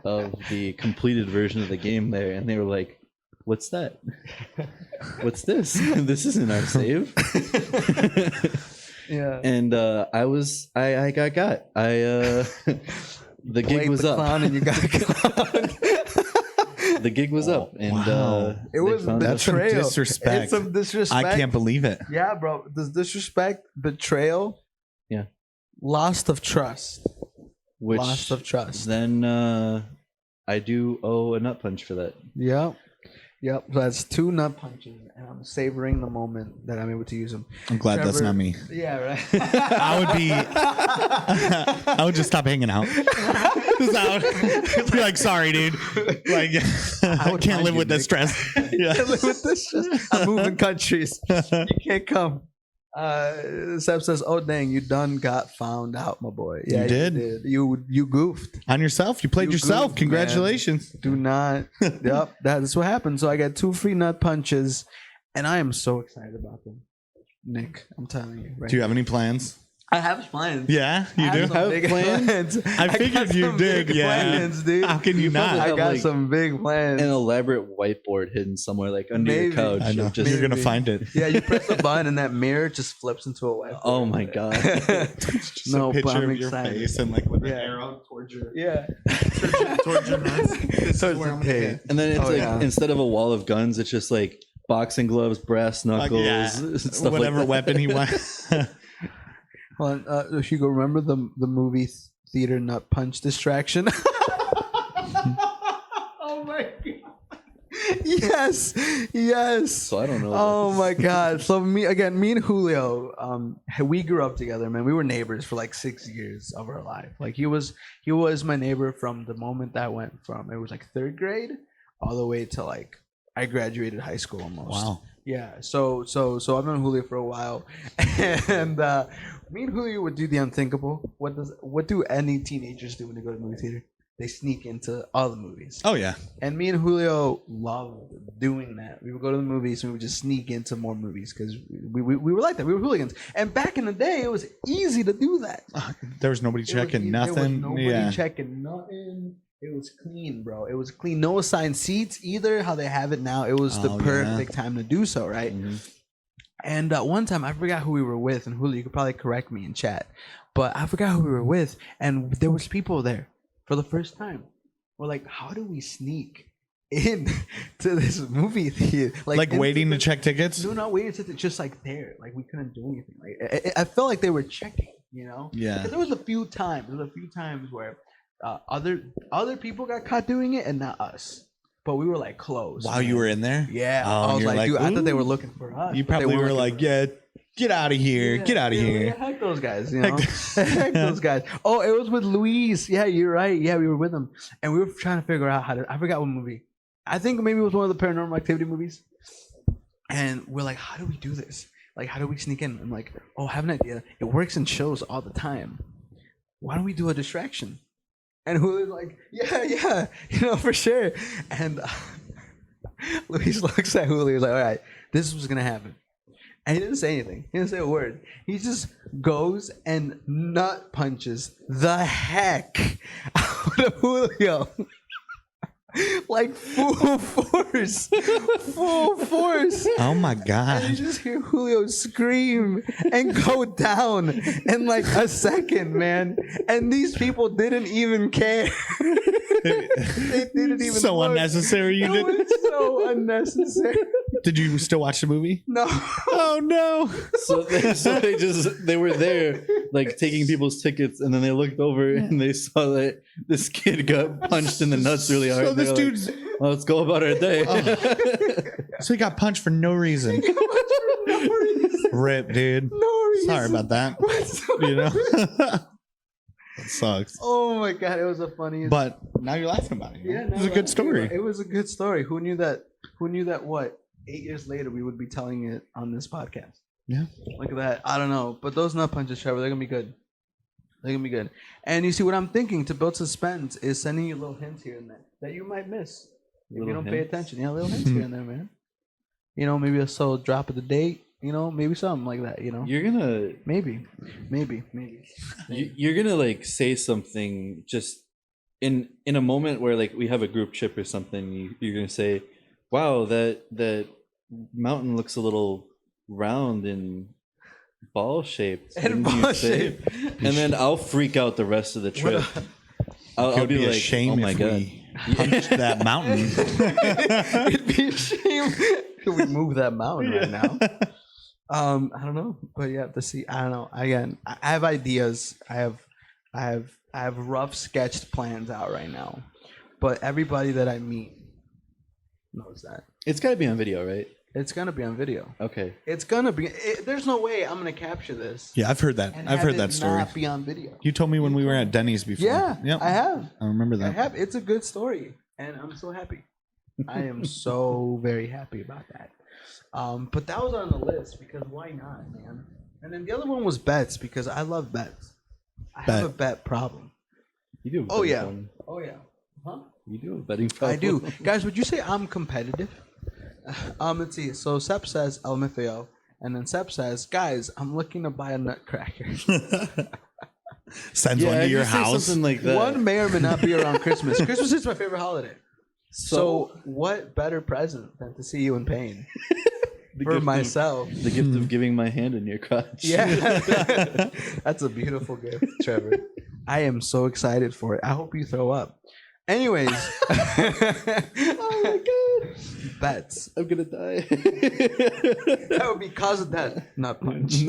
of the completed version of the game there, and they were like, "What's that? What's this? This isn't our save." Yeah. And I got the gig was up. Clown and you got clown. The gig was up, and Wow. It was That's some betrayal. disrespect. It's some disrespect. I can't believe it. Yeah, bro. This disrespect, betrayal, yeah, loss of trust. which Loss of trust. then I do owe a nut punch for that. Yep. Yep. So that's 2 nut punches, and I'm savoring the moment that I'm able to use them. I'm glad that's Trevor- not me. Yeah, right. I would just stop hanging out. Be like, sorry, dude. Like, I can't live with this stress. Yeah. Live with this shit. I'm moving countries. You can't come. Seb says, "Oh dang, you done got found out, my boy. Yeah, You did? You goofed. On yourself. You played You yourself. goofed, Congratulations. Do not. Yep, that's what happened. So I got 2 free nut punches, and I am so excited about them. Nick, I'm telling you. Right Do you have any plans? I have plans. Yeah, you I do? some big plans. I figured got you some did, big yeah. Plans, dude. How can you probably not? I have, got like, some big plans. An elaborate whitebboard hidden somewhere, like under Maybe. your couch. I know. of just- You're going to Maybe. find it. Yeah, you press the button and that mirror just flips into a whiteboard. Oh my god! Just No, a but picture I'm of your excited. face and like with Yeah. an arrow towards your Yeah. towards your nuts. This is where I'm gonna Hey. hit. And then it's Oh, like yeah. instead of a wall of guns, it's just like boxing gloves, brass knuckles, Yeah. stuff Whatever like that. weapon he wants. Hold on, Hugo, remember the movie theater nut punch distraction? Oh my god! Yes, yes. So I don't know. Oh my god! So me and Julio, we grew up together, man. We were neighbors for like 6 years of our life. Like he was my neighbor from the moment that I went from it was like 3rd grade all the way to like I graduated high school almost. Wow. Yeah, so I've known Julio for a while, and me and Julio would do the unthinkable. What do any teenagers do when they go to the movie theater? they sneak into all the movies. Oh yeah. And me and Julio loved doing that. We would go to the movies and we would just sneak into more movies because we were like that. We were hooligans. And back in the day, it was easy to do that. There was nobody checking nothing. There was nobody checking nothing. It was clean, bro. It was clean. No assigned seats either. How they have it now. It was the perfect time to do so, right? Mm-hmm. And one time, I forgot who we were with. And Julio, you could probably correct me in chat. But I forgot who we were with. And there was people there for the first time. We're like, how do we sneak in to this movie theater? Like waiting to check tickets? No, not waiting to just like there. Like we couldn't do anything. Like I felt like they were checking, you know? Yeah. Because there was a few times where other people got caught doing it and not us. But we were like close. While you were in there? Yeah. I was like, dude, I thought they were looking for us. You probably were like, yeah, get out of here. Get out of here. Heck those guys, you know? Heck those guys. Oh, it was with Luis. Yeah, you're right. Yeah, we were with him. And we were trying to figure out I forgot what movie. I think maybe it was one of the Paranormal Activity movies. And we're like, how do we do this? Like, how do we sneak in? I'm like, oh, I have an idea. It works in shows all the time. Why don't we do a distraction? And Julio's like, yeah, you know, for sure. And Luis looks at Julio. He's like, all right, this was going to happen. And he didn't say anything. He didn't say a word. He just goes and nut punches the heck out of Julio. Like full force. Full force. Oh my God. And you just hear Julio scream and go down in like a second, man. And these people didn't even care. They didn't even so look. Unnecessary. You did. It was so unnecessary. Did you still watch the movie? No. Oh no. So they were there like taking people's tickets, and then they looked over and they saw that this kid got punched in the nuts really hard. So this dude's like, well, let's go about our day. So he got punched for no reason. Rip, dude. No reason. Sorry about that. You know? That sucks. Oh my God, it was the funniest. But now you're laughing about it. Yeah, it was a good story. It was a good story. Who knew that? What? 8 years later, we would be telling it on this podcast. Yeah. Look at that. I don't know, but those nut punches, Trevor, they're gonna be good. They're gonna be good. And you see, what I'm thinking to build suspense is sending you little hints here and there that you might miss if you don't pay attention. Yeah, little hints here and there, man. You know, maybe a sole drop of the date. You know, maybe something like that. You know, you're gonna maybe. You're gonna like say something just in a moment where like we have a group trip or something. You're gonna say, "Wow, that mountain looks a little round and ball shaped." And ball shaped. And then I'll freak out the rest of the trip. I'll be like, "Oh my God, we punched that mountain." It'd be a shame if we move that mountain right now. I don't know, but you have to see. I don't know. Again, I have ideas. I have rough sketched plans out right now, but everybody that I meet knows that it's got to be on video, right? It's gonna be on video. Okay. It's gonna be. There's no way I'm gonna capture this. Yeah, I've heard that. I've heard that story. Not be on video. You told me when we were at Denny's before. Yeah, yep. I have. I remember that. I have. It's a good story, and I'm so happy. I am so very happy about that. But that was on the list because why not, man? And then the other one was bets because I love bets. I have a bet problem. You do. Oh yeah. Oh yeah. Huh? You do a betting problem. I do. Guys, would you say I'm competitive? Let's see. So Sep says LMFAO, and then Sep says, guys, I'm looking to buy a nutcracker. Sends one to your house. Something like that. One may or may not be around Christmas. Christmas is my favorite holiday. So what better present than to see you in pain? For myself. The gift of giving my hand in your crotch. Yeah. That's a beautiful gift, Trevor. I am so excited for it. I hope you throw up. Anyways. Oh my God. Bets. I'm going to die. That would be cause of death. Not punch.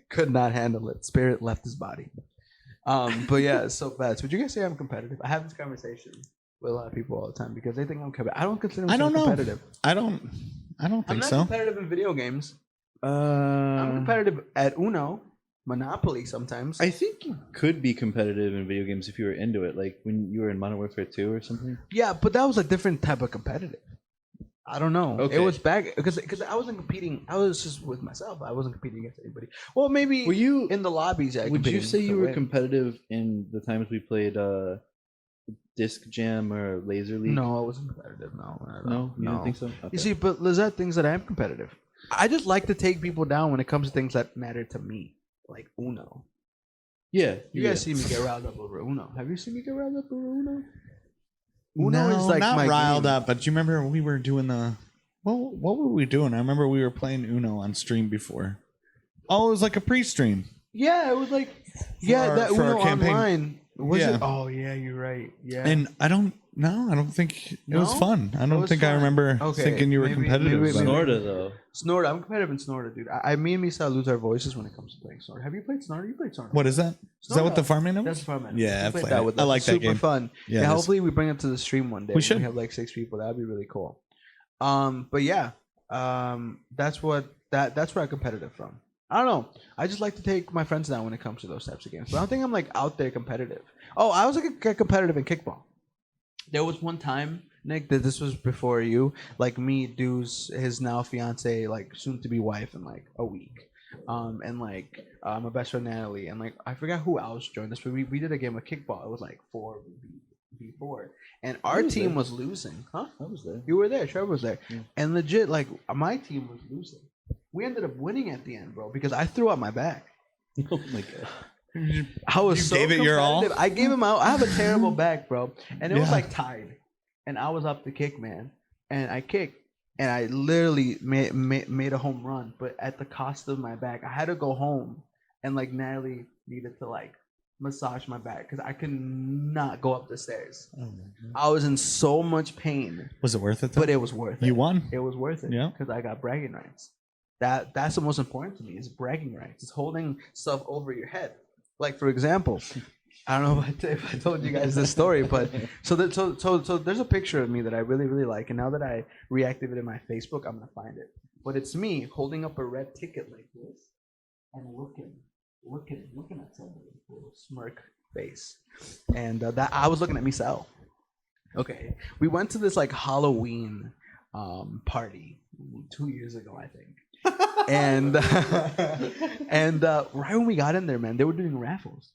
Could not handle it. Spirit left his body. But yeah, so bets. Would you guys say I'm competitive? I have this conversation with a lot of people all the time because they think I'm competitive. I don't consider myself competitive. I don't think I'm not so. competitive in video games. I'm competitive at Uno, Monopoly sometimes. I think you could be competitive in video games if you were into it, like when you were in Modern Warfare 2 or something. Yeah, but that was a different type of competitive. I don't know. Okay. It was back because I wasn't competing. I was just with myself. I wasn't competing against anybody. Well, maybe Were you in the lobbies? Yeah, Would you say you were win. competitive in the times we played Disc Jam or Laser League? No, I wasn't competitive. No, you didn't think so. Okay. You see, but there's that things that I am competitive. I just like to take people down when it comes to things that matter to me, like Uno. Yeah, You guys see me get riled up over Uno. Have you seen me get riled up over Uno? No, is like not my riled game. up. But do you remember we were doing the? What were we doing? I remember we were playing Uno on stream before. Oh, it was like a pre-stream. Yeah, it was like that for our Uno campaign. online. Was Yeah. it? Oh yeah, you're right. Yeah. And I don't think it was No? fun. I don't was think I fun. remember Okay, thinking you were maybe- competitive. maybe- but- Snorta though. Snorta, I'm competitive in Snorta, dude. Me and Misa lose our voices when it comes to playing Snorta. Have you played Snorta? You played Snorta. What is that? Is that what the farming name That's is? the farm. Yeah, We I've played played that it. with I us. like that Super game. fun. Yeah, Yeah, it is. hopefully we bring it to the stream one day. We should. We have like 6 people. That'd be really cool. But yeah, that's where I'm competitive from. I don't know. I just like to take my friends down when it comes to those types of games. But I don't think I'm like out there competitive. Oh, I was like competitive in kickball. There was one time, Nick, that this was before you, like me, Deuce, his now fiance, like soon to be wife in like a week. And like my best friend Natalie, and like I forgot who else joined us, but we did a game of kickball. It was like 4v4, and our team was losing. Huh? I was there. You were there. Trevor was there, Yeah. and legit, like my team was losing. We ended up winning at the end, bro, because I threw out my back. Oh my god. I was You so gave it your all? competitive. I gave him out. I have a terrible back, bro, and it was Yeah. like tied, and I was up to kick, man, and I kicked. And I literally made a home run, but at the cost of my back. I had to go home, and like Natalie needed to like massage my back because I could not go up the stairs. Oh my God. I was in so much pain, Was it worth it? Though? but it was worth it. You won. It was worth it. Yeah. Because I got bragging rights. That's the most important to me is bragging rights. It's holding stuff over your head. Like for example, I don't know if I told you guys this story, but so there's a picture of me that I really, really like, and now that I reactivated my Facebook, I'm gonna find it. But it's me holding up a red ticket like this and looking at somebody with a smirk face, and that I was looking at Misal. Okay, we went to this like Halloween party 2 years ago, I think. And right when we got in there, man, they were doing raffles.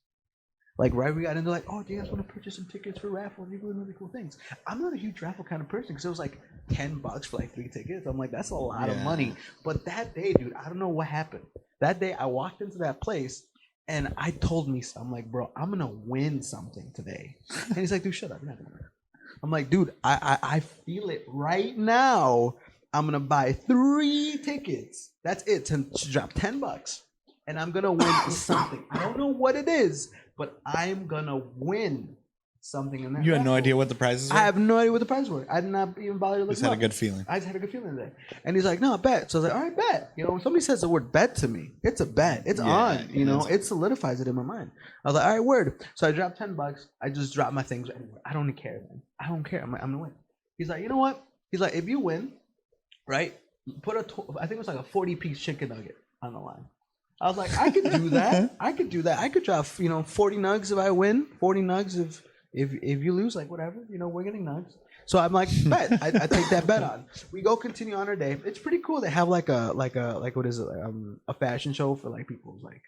Like right when we got in, they're like, "Oh, do you guys want to purchase some tickets for raffles? You're doing really cool things." I'm not a huge raffle kind of person because it was like $10 for like 3 tickets. I'm like, that's a lot of money. But that day, dude, I don't know what happened. That day, I walked into that place and I told me, I'm like, bro, I'm gonna win something today. And he's like, dude, shut up. You're not gonna win. I'm like, dude, I feel it right now. I'm gonna buy 3 tickets. That's it. To drop $10, and I'm gonna win something. I don't know what it is, but I'm gonna win something in that. You had no raffle. idea what the prizes were. I have no idea what the prizes were. I did not even bother to look. Just had a them good up. feeling. I just had a good feeling today. And he's like, no, bet. So I was like, all right, bet. You know, when somebody says the word bet to me, it's a bet. It's on. You know, it solidifies it in my mind. I was like, all right, word. So I dropped $10. I just dropped my things anywhere. I don't even care, man. I don't care. I'm gonna win. He's like, you know what? He's like, if you win, right? Put I think it was like a 40-piece chicken nugget on the line. I was like, I could do that. I could do that. I could drop, 40 nugs if I win, 40 nugs if you lose, like whatever. We're getting nugs. So I'm like, bet. I take that bet on. We go continue on our day. It's pretty cool. They have like what is it? A fashion show for like people's like,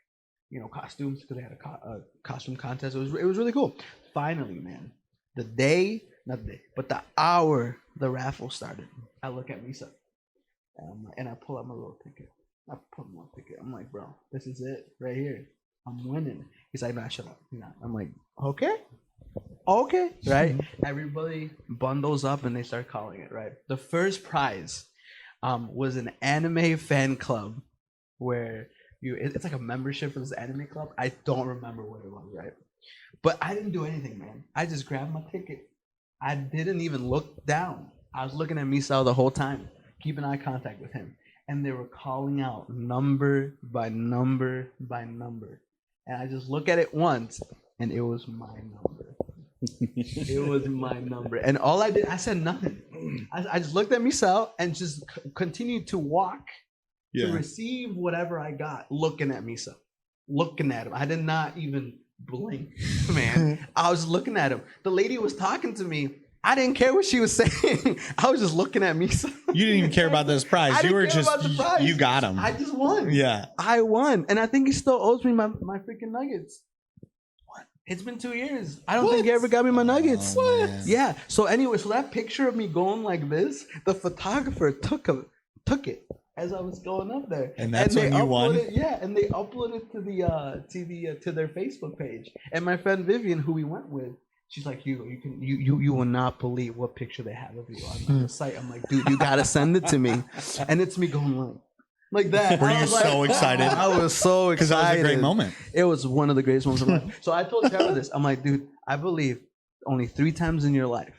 costumes because they had a costume contest. It was really cool. Finally, man, not the day, but the hour the raffle started. I look at Misa and I pull out my little ticket. I put my ticket. I'm like, bro, this is it right here. I'm winning. He's like, nah, shut up. You're not. I'm like, okay, right? Everybody bundles up and they start calling it, right? The first prize was an anime fan club where it's like a membership for this anime club. I don't remember what it was, right? But I didn't do anything, man. I just grabbed my ticket. I didn't even look down. I was looking at Misao the whole time, keeping eye contact with him. And they were calling out number by number by number. And I just look at it once, and it was my number. It was my number. And all I did, I said nothing. I just looked at Misao and just continued to walk to receive whatever I got, looking at Misao, looking at him. I did not even blink, man. I was looking at him. The lady was talking to me, I didn't care what she was saying. I was just looking at me. You didn't even care about this prize. I You were didn't care just about the prize. you got him. I just won. Yeah. I won, and I think he still owes me my freaking nuggets. What? It's been 2 years. I don't think he ever got me my nuggets. Oh, man. Yeah. So anyway, so that picture of me going like this, the photographer took it as I was going up there, And that's they when you won? uploaded- Yeah, and they uploaded to their Facebook page. And my friend Vivian, who we went with, she's like, Hugo, you will not believe what picture they have of you on the site. I'm like, dude, you gotta send it to me. And it's me going like that. Were I you was like- so excited? I was so excited. Because that was a great moment. It was one of the greatest moments of my life. So I told Trevor this. I'm like, dude, I believe only 3 times in your life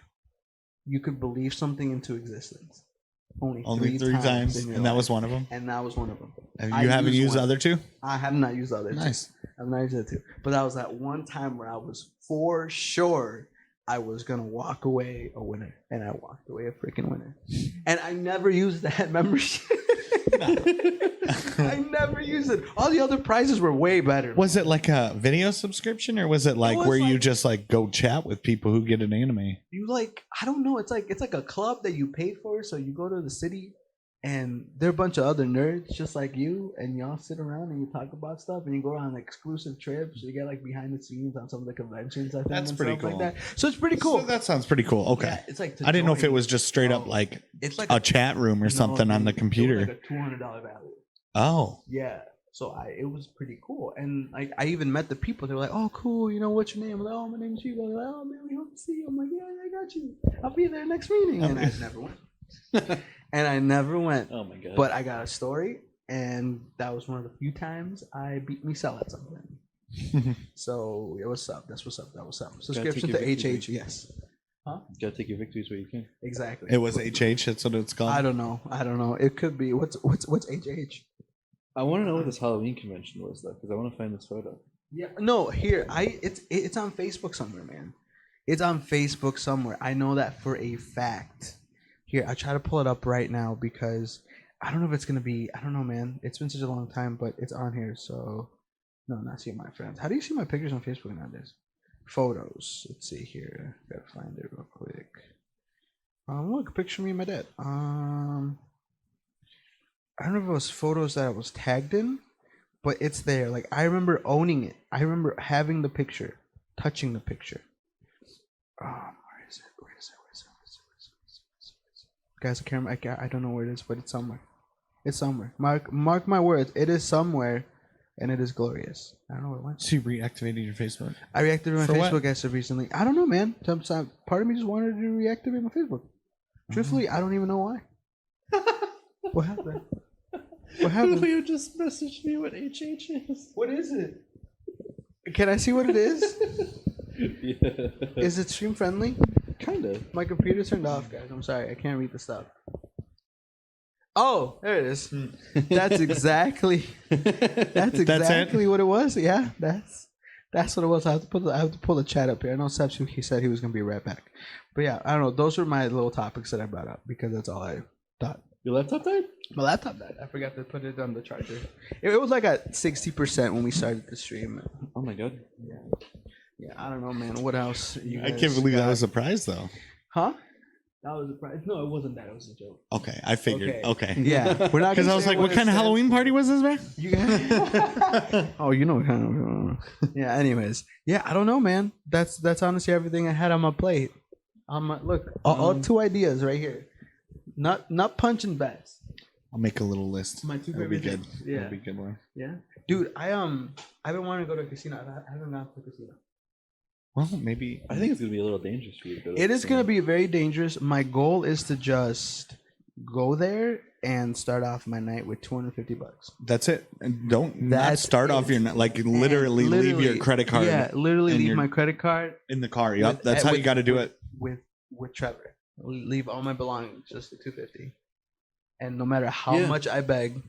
you could believe something into existence. Only three times, in your and that life. was one of them. And that was one of them. You haven't used the one. other two? I have not used the other Nice. two. I've not used the two. But that was that one time where I was for sure I was gonna walk away a winner, and I walked away a freaking winner. And I never used that membership. I never used it. All the other prizes were way better. Was it like a video subscription, or was it like was where you like- just like go chat with people who get an anime? You I don't know. It's like a club that you pay for. So you go to the city, and there are a bunch of other nerds just like you, and y'all sit around and you talk about stuff, and you go on exclusive trips. You get behind the scenes on some of the conventions. I think That's and pretty stuff cool. like that. So it's pretty cool. So that sounds pretty cool. Okay. Yeah, it's like I didn't know if it join- was just straight up Oh, like it's like a chat room or something on the It was computer. like a $200 value. Oh. Yeah. So it was pretty cool, and I even met the people. They were like, "Oh, cool. You know, what's your name?" I'm like, "Oh, my name is Hugo." They're like, "Oh man, we hope to see you." I'm like, "Yeah, I got you. I'll be there next meeting." And I never went. And I never went. Oh my god. But I got a story, and that was one of the few times I beat myself at something. So yeah, what's up? That's what's up. That was up. Subscription take to your victory. HH, yes. Huh? You gotta take your victories where you can. Exactly. It was HH. That's what it's called. I don't know. It could be. What's HH? I want to know what this Halloween convention was though, because I want to find this photo. Yeah. No. Here, it's on Facebook somewhere, man. It's on Facebook somewhere. I know that for a fact. Here, I try to pull it up right now because I don't know if it's gonna be. I don't know, man. It's been such a long time, but it's on here. So, no, not see my friends. How do you see my pictures on Facebook nowadays? Photos. Let's see here. Gotta find it real quick. Look, picture me and my dad. I don't know if it was photos that I was tagged in, but it's there. Like I remember owning it. I remember having the picture, touching the picture. Where is it? Guys, I don't know where it is, but it's somewhere. It's somewhere. Mark my words. It is somewhere, and it is glorious. I don't know where it went. So you reactivated your Facebook? I reactivated my For what? Facebook as of recently. I don't know, man. Part of me just wanted to reactivate my Facebook. Truthfully, I don't even know why. What happened? What happened? Julio just messaged me what HH is. What is it? Can I see what it is? Yeah. Is it stream friendly? Kinda. My computer turned off, guys. I'm sorry. I can't read the stuff. Oh, there it is. That's exactly. That's exactly what it was. Yeah, that's what it was. I have to pull the chat up here. I know Sebs, he said he was gonna be right back. But yeah, I don't know. Those were my little topics that I brought up because that's all I thought. Your laptop died? My laptop died. I forgot to put it on the charger. It was like at 60% when we started the stream. Oh my god. Yeah, I don't know, man. What else? I can't believe that was a prize, though. Huh? That was a prize. No, it wasn't that. It was a joke. Okay, I figured. Okay. Yeah, we're not. Because I was like, what kind of Halloween party was this, man? You guys. Oh, you know what kind of. Yeah. Anyways, yeah. I don't know, man. That's honestly everything I had on my plate. Look, all 2 ideas right here. Not punching bets. I'll make a little list. My 2 That'll be favorite good. things. Yeah. That'll be a good one. Yeah. Dude, I've been wanting to go to a casino. I haven't gone to a casino. Well, maybe. I think it's gonna be a little dangerous for you to go to It is the going to cinema. be very dangerous. My goal is to just go there and start off my night with $250. That's it. And don't not That's start off it. your like literally leave your credit card. Yeah, literally and leave your- my credit card in the car. Yep, with- that's how with- you got to do it. with Trevor. Leave all my belongings, just the $250. And no matter how Yeah. much I beg,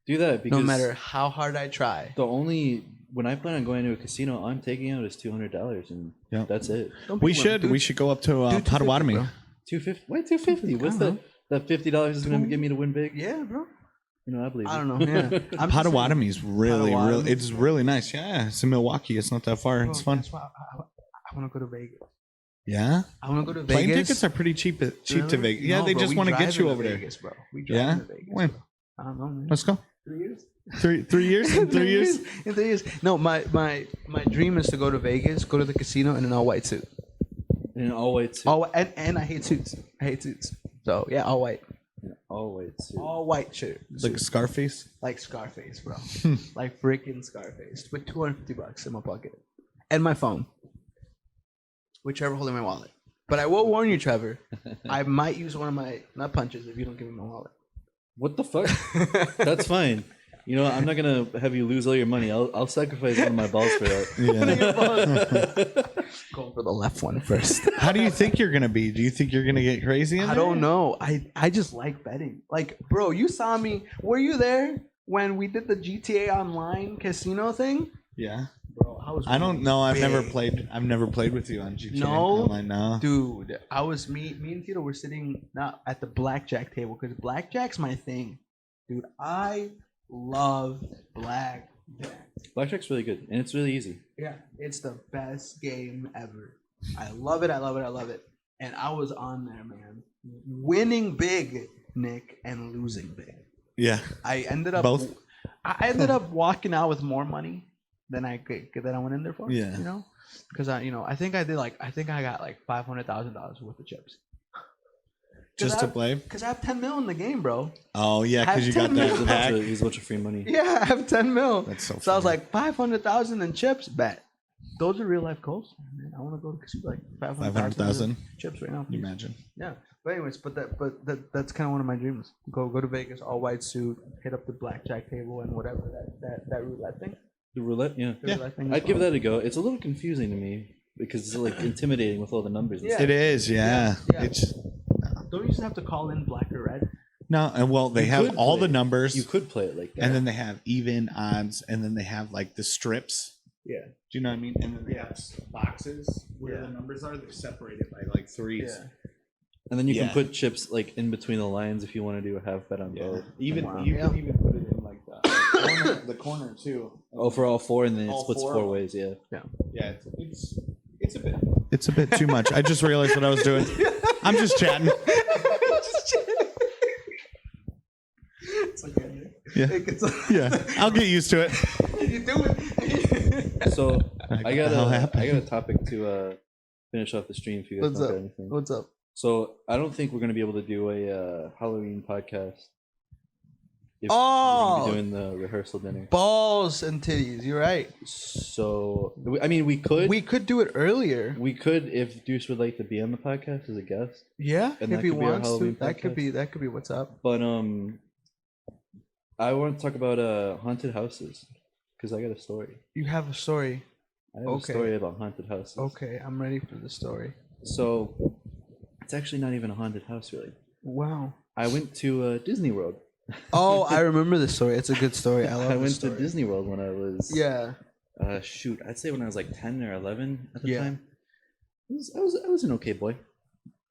Do that because no matter how hard I try, the only when I plan on going to a casino, I'm taking out is $200, and Yeah. that's it. don't be one, dude. We should go up to Do 250, Potawatomi. bro. $250. Why $250? What's I don't that $50 is gonna get me to win big? Yeah, bro. You know, I believe. I it. don't know. Yeah, I'm just saying, Potawatomi is really, Potawatomi? really. It's really nice. Yeah, it's in Milwaukee. It's not that far. bro, It's fun. That's why I want to go to Vegas. Yeah. I want to go to Plane Vegas. tickets are pretty cheap to Really? Vegas. Yeah, No, they bro, just we want to get driving you to over Vegas, there. bro. We Yeah. driving to Vegas. When? Bro. I don't know, man. Let's go. 3 years. 3 years in 3 years. In 3 years. No, my dream is to go to Vegas, go to the casino in an all white suit. In an all white suit. And I hate suits. I hate suits. So yeah, all white. All white suit. All white shirt. Like Scarface. Like Scarface, bro. Like freaking Scarface. With $250 in my pocket. And my phone. Whichever holding my wallet. But I will warn you, Trevor. I might use one of my nut punches if you don't give me my wallet. What the fuck? That's fine. You know, I'm not gonna have you lose all your money. I'll sacrifice one of my balls for that. Yeah. Going for the left one first. How do you think you're gonna be? Do you think you're gonna get crazy? I don't know. I just like betting. Like, bro, you saw me. Were you there when we did the GTA Online casino thing? Yeah. Bro, I don't know. I've never big. played. I've never played with you on GTA. No? Online, no. Dude, I was me and Tito were sitting not at the blackjack table because blackjack's my thing. Dude, I love blackjack. Blackjack's really good, and it's really easy. Yeah, it's the best game ever. I love it. I love it. I love it. And I was on there, man, winning big, Nick, and losing big. Yeah. I ended up Both? I ended up walking out with more money than I went in there for. Yeah. You know, because I think I got like $500,000 worth of chips. Just to play? Because I have 10 mil in the game, bro. Oh yeah, because you got 10 that mil. pack. He's a bunch of free money. Yeah, I have 10 mil. That's so So I was funny. like 500,000 in chips. Bet. Those are real life goals, man. I want to go to casino like 500,000 chips right now. Can you imagine? Yeah. But anyways, that's kind of one of my dreams. Go to Vegas, all white suit, hit up the blackjack table and whatever that roulette thing. The roulette, yeah. The roulette thing I'd is give fun. that a go. It's a little confusing to me because it's like intimidating with all the numbers. And Yeah. It is, yeah. Yeah. It's Don't you just have to call in black or red? no, and well, they You have could all play the it. numbers, You could play it like that. and then they have even odds, and then they have like the strips. Yeah. Do you know what I mean? And then they have boxes where Yeah. the numbers are. They're separated by like threes. Yeah. And then you Yeah. can put chips like in between the lines if you want to do a half bet on both. Even Wow. you Yeah. can even put it in like the corner too. Oh, for all four, and then it All splits four four of them. ways. Yeah. Yeah, it's a bit too much. I just realized what I was doing. I'm just chatting. It's okay. Yeah. Yeah, I'll get used to it. You do it. So I got How happened? a topic to finish off the stream. If you guys What's don't up? got anything. What's up? So I don't think we're gonna be able to do a Halloween podcast. If Oh! we're gonna be doing the rehearsal dinner. Balls and titties. You're right. So I mean, we could We could do it earlier. if Deuce would like to be on the podcast as a guest. Yeah, And if that he could be our wants to. Halloween That could podcast. be what's up. But I want to talk about haunted houses because I got a story. You have a story. I have Okay. a story about haunted houses. Okay, I'm ready for the story. So it's actually not even a haunted house, really. Wow. I went to Disney World. Oh, I remember the story. It's a good story. I love I the went story. to Disney World when I was Yeah. shoot, I'd say when I was like 10 or 11 at the Yeah. time. I was an okay boy,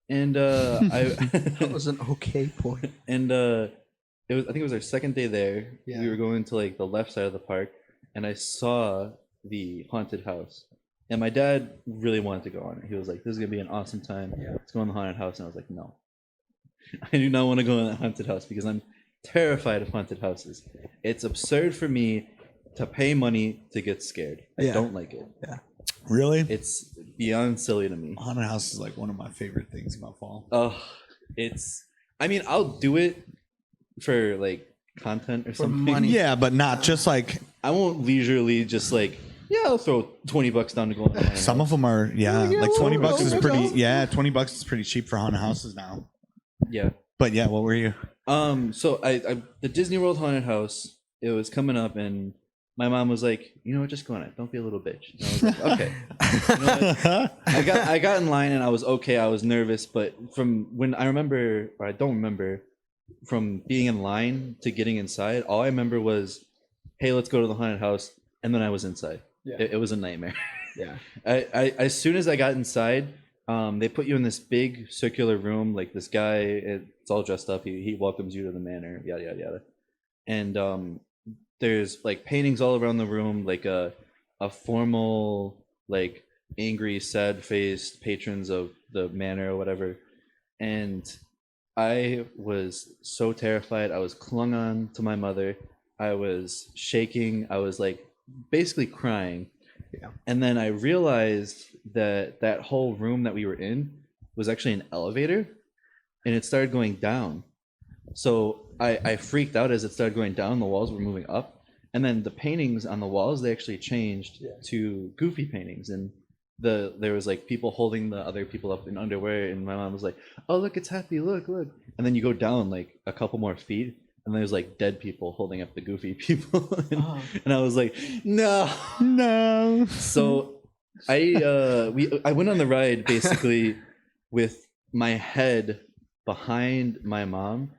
and That was an okay point. and I think it was our second day there. Yeah. We were going to like the left side of the park, and I saw the haunted house. And my dad really wanted to go on it. He was like, "This is gonna be an awesome time. Yeah. Let's go in the haunted house." And I was like, "No, I do not want to go in that haunted house because I'm terrified of haunted houses. It's absurd for me to pay money to get scared. I Yeah. don't like it. Really? It's beyond silly to me. Haunted house is like one of my favorite things about fall. Oh, I mean, I'll do it for like content or For something. money. Yeah, but not just like I won't leisurely just like, yeah, I'll throw $20 down to go in the haunted some house. of them are. Yeah, Yeah, like well, 20 bucks is well, pretty. well. Yeah, 20 bucks is pretty cheap for haunted houses now. Yeah. But yeah, what were you? So I the Disney World haunted house, it was coming up, and my mom was like, you know what, just go on it. Don't be a little bitch. And I was like, okay. You know what? I got in line and I was okay. I was nervous, but from when I remember, or I don't remember, from being in line to getting inside, all I remember was, hey, let's go to the haunted house, and then I was inside. Yeah. It was a nightmare. Yeah. I as soon as I got inside, they put you in this big circular room, like this guy, it's all dressed up. He welcomes you to the manor, yada yada yada. And there's like paintings all around the room, like a formal like angry, sad-faced patrons of the manor or whatever. And I was so terrified. I was clung on to my mother. I was shaking. I was like basically crying. Yeah. And then I realized that that whole room that we were in was actually an elevator, and it started going down. So I freaked out as it started going down. The walls were moving up, and then the paintings on the walls, they actually changed to Goofy paintings, and there was like people holding the other people up in underwear, and my mom was like, "Oh, look, it's Happy, look." And then you go down like a couple more feet, and there's like dead people holding up the Goofy people. And I was like, no. So I went on the ride basically with my head behind my mom.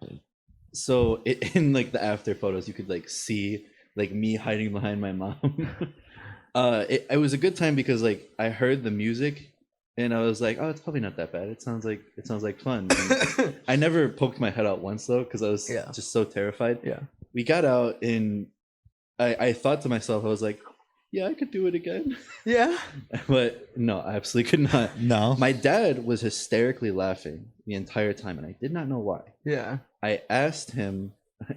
So in like the after photos, you could like see like me hiding behind my mom. It was a good time because like I heard the music and I was like, oh, it's probably not that bad. It sounds like fun. And I never poked my head out once though because I was just so terrified. Yeah. We got out and I thought to myself, I was like, yeah, I could do it again. Yeah. But no, I absolutely could not. No. My dad was hysterically laughing the entire time and I did not know why. Yeah. I asked him,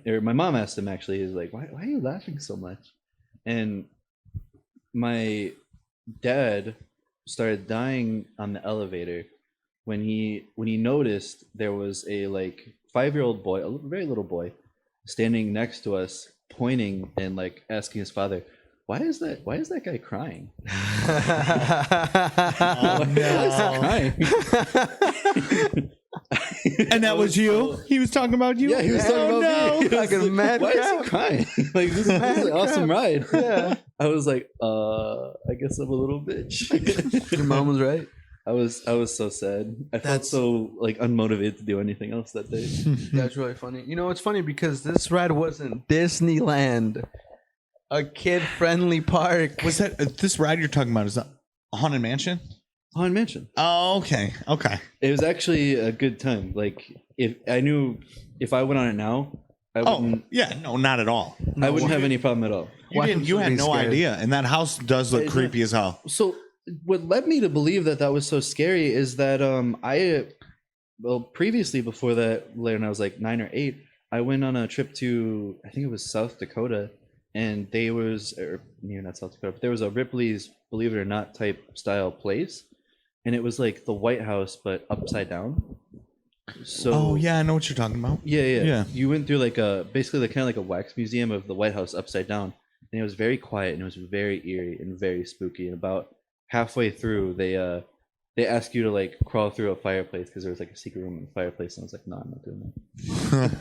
or my mom asked him actually, he's like, why are you laughing so much? And my dad started dying on the elevator when he noticed there was a like 5-year-old boy, a very little boy, standing next to us, pointing and like asking his father, why is that guy crying? Oh, Why is he crying? And that was you? He was talking about you? Yeah, he was talking about me. He was Like a mad why cow. is he crying? Like this is an awesome ride. Yeah. I was like, I guess I'm a little bitch. Your mom was right. I was so sad. I felt so like unmotivated to do anything else that day. That's really funny. You know, it's funny because this ride wasn't Disneyland, a kid-friendly park. Was that this ride you're talking about? Is that a Haunted Mansion? Haunted Mansion. Oh, okay. Okay. It was actually a good time. Like if I went on it now, I wouldn't. Oh, yeah. No, not at all. I wouldn't have any problem at all. You had no idea. And that house does look creepy as hell. So what led me to believe that was so scary is that previously before that, later when I was like 9 or 8, I went on a trip to, I think it was South Dakota, and there was a Ripley's Believe It or Not type style place, and it was like the White House but upside down. So oh yeah, I know what you're talking about. Yeah. You went through like basically kind of like a wax museum of the White House upside down, and it was very quiet and it was very eerie and very spooky. And about halfway through, they asked you to like crawl through a fireplace because there was like a secret room in the fireplace, and I was like, no, I'm not doing that.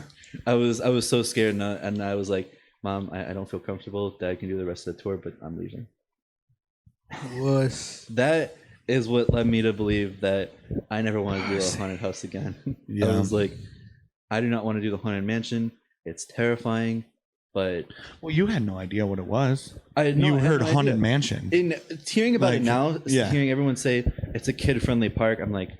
I was so scared, and I was like, Mom, I don't feel comfortable. Dad can do the rest of the tour, but I'm leaving. That is what led me to believe that I never want to do a haunted house again. Yeah. I was like, I do not want to do the Haunted Mansion. It's terrifying, but Well, you had no idea what it was. I You had heard no Haunted idea. Mansion. In hearing about it Like, now, yeah. hearing everyone say it's a kid-friendly park, I'm like,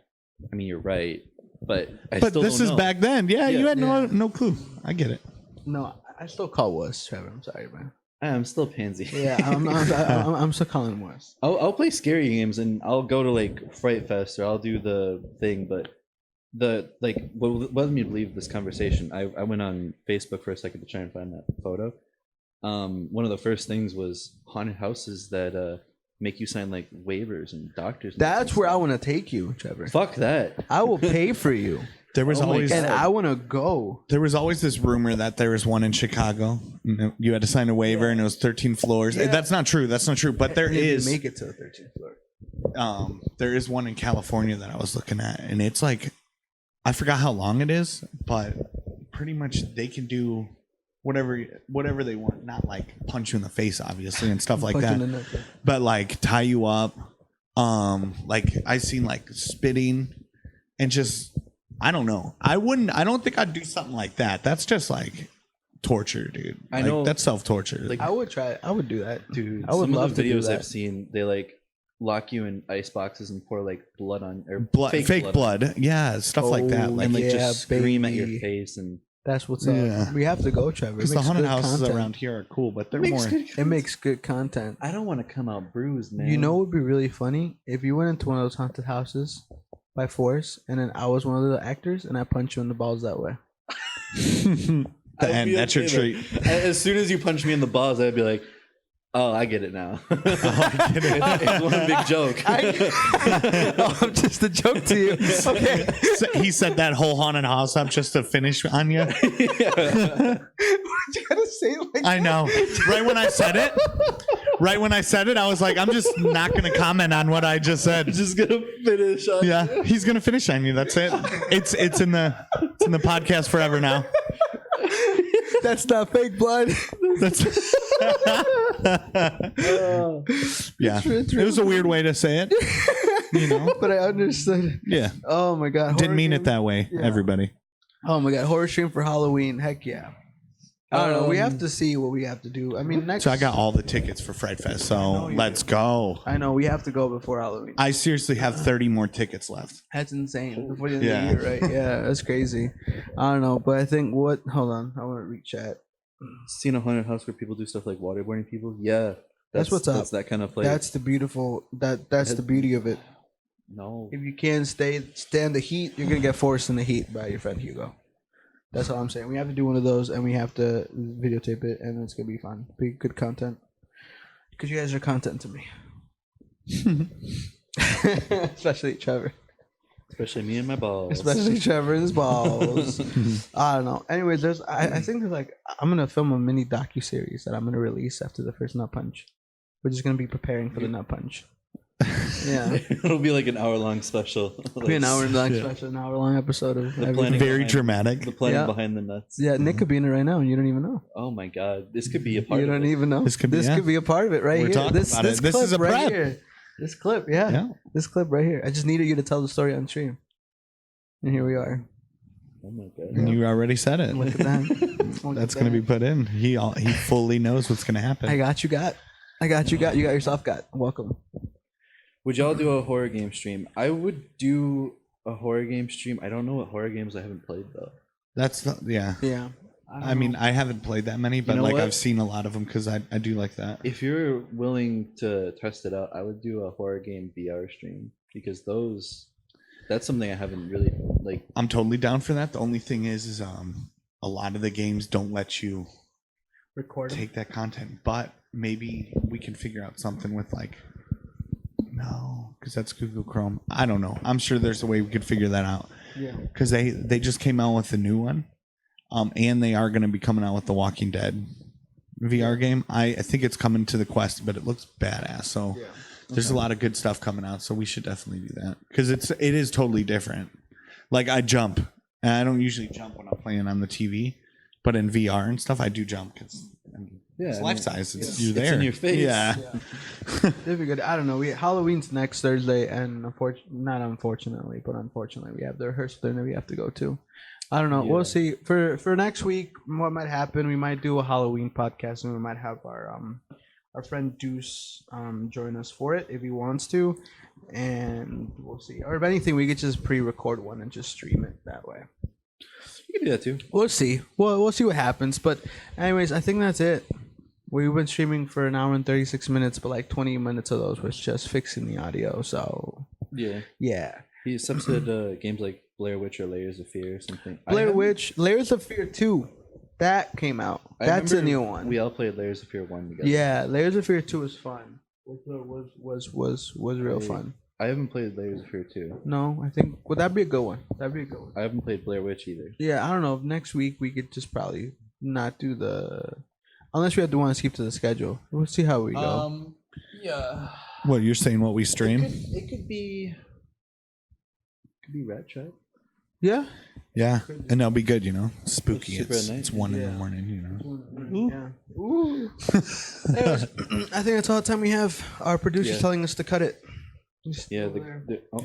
I mean, you're right, but I But still this don't is know. back then. Yeah, Yeah. you had no clue. I get it. No, I still call Wuss, Trevor. I'm sorry, man. I'm still pansy. Yeah, I'm still calling him Wuss. I'll play scary games and I'll go to like Fright Fest or I'll do the thing, but what led me to believe this conversation, I went on Facebook for a second to try and find that photo. One of the first things was haunted houses that make you sign like waivers and doctors. That's where I want to take you, Trevor. Fuck that. I will pay for you, There was Oh my always and I want to go. there was always this rumor that there was one in Chicago. You had to sign a waiver, and it was 13 floors. Yeah. That's not true. That's not true. But there And if you is make it to the 13th floor. there is one in California that I was looking at, and it's like I forgot how long it is, but pretty much they can do whatever they want. Not like punch you in the face, obviously, and stuff like Punch that. in the neck. But like tie you up. Like I seen like spitting, and just I don't know. I don't think I'd do something like that. That's just like torture, dude. I know- that's self-torture. like- I would try. I would do that. Dude, I would some love of the to do videos that. I've seen, they like lock you in ice boxes and pour like blood on or fake on blood. Yeah, stuff like that. Oh, Like and like Yeah, just scream at your baby. face and That's what's up. Yeah. We have to go, Trevor. Because the haunted houses around here are cool, but they're more. It makes good content. I don't want to come out bruised, man. You know what would be really funny? If you went into one of those haunted houses by force, and then I was one of the actors, and I punch you in the balls that way. And that's your treat. As soon as you punch me in the balls, I'd be like, oh, I get it now. I get it. It's one big joke. I'm just a joke to you. Okay. So he set that whole haunted house up just to finish on you. Why'd you gotta say it like I know. Right when I said it, I was like, I'm just not going to comment on what I just said. I'm just gonna finish on Yeah, he's going to finish on you. That's it. It's in the podcast forever now. That's not fake blood. That's yeah. It was a weird way to say it, you know. But I understood. Yeah. Oh my god. Didn't mean it that way, everybody. Oh my god. Horror stream for Halloween. Heck yeah. I don't know. We have to see what we have to do. I mean, next. So I got all the tickets for Fright Fest. So let's go. I know we have to go before Halloween. I seriously have 30 more tickets left. That's insane. Before the end of the year, right? Yeah, that's crazy. I don't know, but I think what? Hold on, I want to reach chat. Seen a haunted house where people do stuff like waterboarding people. Yeah, that's what's up. That's that kind of place. That's the beautiful. That's the beauty of it. No. If you can't stand the heat, you're gonna get forced in the heat by your friend Hugo. That's all I'm saying. We have to do one of those, and we have to videotape it, and it's gonna be fun. Be good content, because you guys are content to me. Especially Trevor. Especially me and my balls. Especially Trevor and his balls. I don't know. Anyways, I think there's like I'm gonna film a mini docu-series that I'm gonna release after the first nut punch. We're just gonna be preparing for the nut punch. Yeah, it'll be like an hour-long special. It'll be an hour-long special, an hour-long episode of the planning. Very dramatic. The planning behind the nuts. Yeah, Nick could be in it right now, and you don't even know. Oh my god, this could be a part. You don't even know. This could be a part of it right We're here. talking This about it. This clip is a right prep. here. This clip, yeah. This clip right here. I just needed you to tell the story on stream, and here we are. Oh my god! And you already said it. Look at that. That's going to be put in. He fully knows what's going to happen. I got you. You got yourself. Welcome. Would y'all do a horror game stream? I would do a horror game stream. I don't know what horror games I haven't played though. That's yeah. Yeah. I mean, I haven't played that many, but what? I've seen a lot of them because I do like that. If you're willing to test it out, I would do a horror game VR stream because that's something I haven't really like. I'm totally down for that. The only thing is a lot of the games don't let you take that content, but maybe we can figure out something with like. No, because that's Google Chrome. I don't know. I'm sure there's a way we could figure that out. Yeah. Because they just came out with a new one, and they are going to be coming out with the Walking Dead VR game. I think it's coming to the Quest, but it looks badass. So there's a lot of good stuff coming out. So we should definitely do that because it is totally different. Like I jump, and I don't usually jump when I'm playing on the TV, but in VR and stuff, I do jump because. It's life size. You're there. It's in your face. Yeah. It'd be good. I don't know. Halloween's next Thursday, and unfortunately, we have the rehearsal dinner we have to go to. I don't know. Yeah. We'll see. For next week, what might happen? We might do a Halloween podcast, and we might have our friend Deuce join us for it if he wants to, and we'll see. Or if anything, we could just pre-record one and just stream it that way. You can do that too. We'll see. We'll see what happens. But anyways, I think that's it. We've been streaming for an hour and 36 minutes, but like 20 minutes of those was just fixing the audio. So yeah. He substituted games like Blair Witch or Layers of Fear or something. Blair Witch, Layers of Fear 2, that came out. That's a new one. We all played Layers of Fear 1 together. Yeah, Layers of Fear 2 was fun. Was real fun. I haven't played Layers of Fear 2. No, I think that'd be a good one. I haven't played Blair Witch either. Yeah, I don't know. Next week we could just probably not do unless we have to want to keep to the schedule. We'll see how we go. Yeah. What you're saying? What we stream? It could be Rat Trap. Yeah. Yeah, and that'll be good. Spooky. It's It's 1 in the morning. Yeah. Ooh. Anyways, I think that's all the time we have. Our producer's telling us to cut it. Yeah.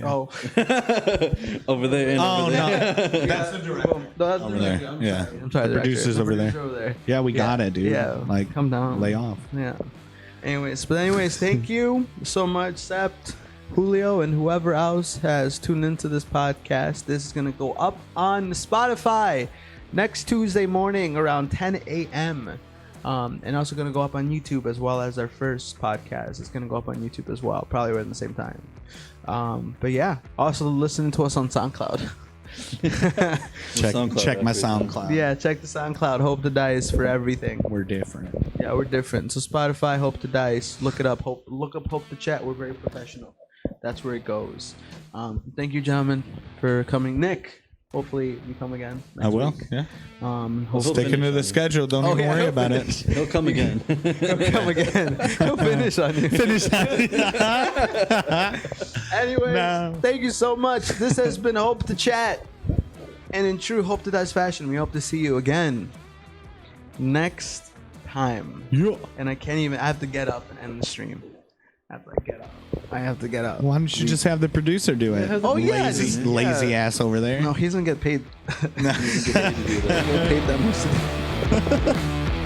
Oh. Over there and over there. No, that's the director. Over there. Yeah. I'm sorry, the producer's over there. Yeah, we got it, dude. Yeah. Like, come down. Lay off. Yeah. Anyways, thank you so much, Sept, Julio, and whoever else has tuned into this podcast. This is gonna go up on Spotify next Tuesday morning around 10 a.m. And also going to go up on YouTube as well as our first podcast. It's going to go up on YouTube as well, probably right at the same time. But yeah, also listening to us on SoundCloud. check my SoundCloud. Yeah, check the SoundCloud. Hope to Dice for everything. We're different. Yeah, we're different. So Spotify, Hope to Dice. Look it up. Look up Hope to Chat. We're very professional. That's where it goes. Thank you, gentlemen, for coming. Nick, hopefully you come again. I will. Week. Yeah. Sticking to the schedule. Don't even worry about it. He'll come again. He'll come again. He'll finish on you. Anyway, Thank you so much. This has been Hope to Chat. And in true Hope to Dice fashion, we hope to see you again next time. Yeah. And I have to get up and end the stream. I have to get up. Why don't you just have the producer do it? Oh, yeah. Lazy ass over there. No, he's going to get paid. He's going to get paid that much.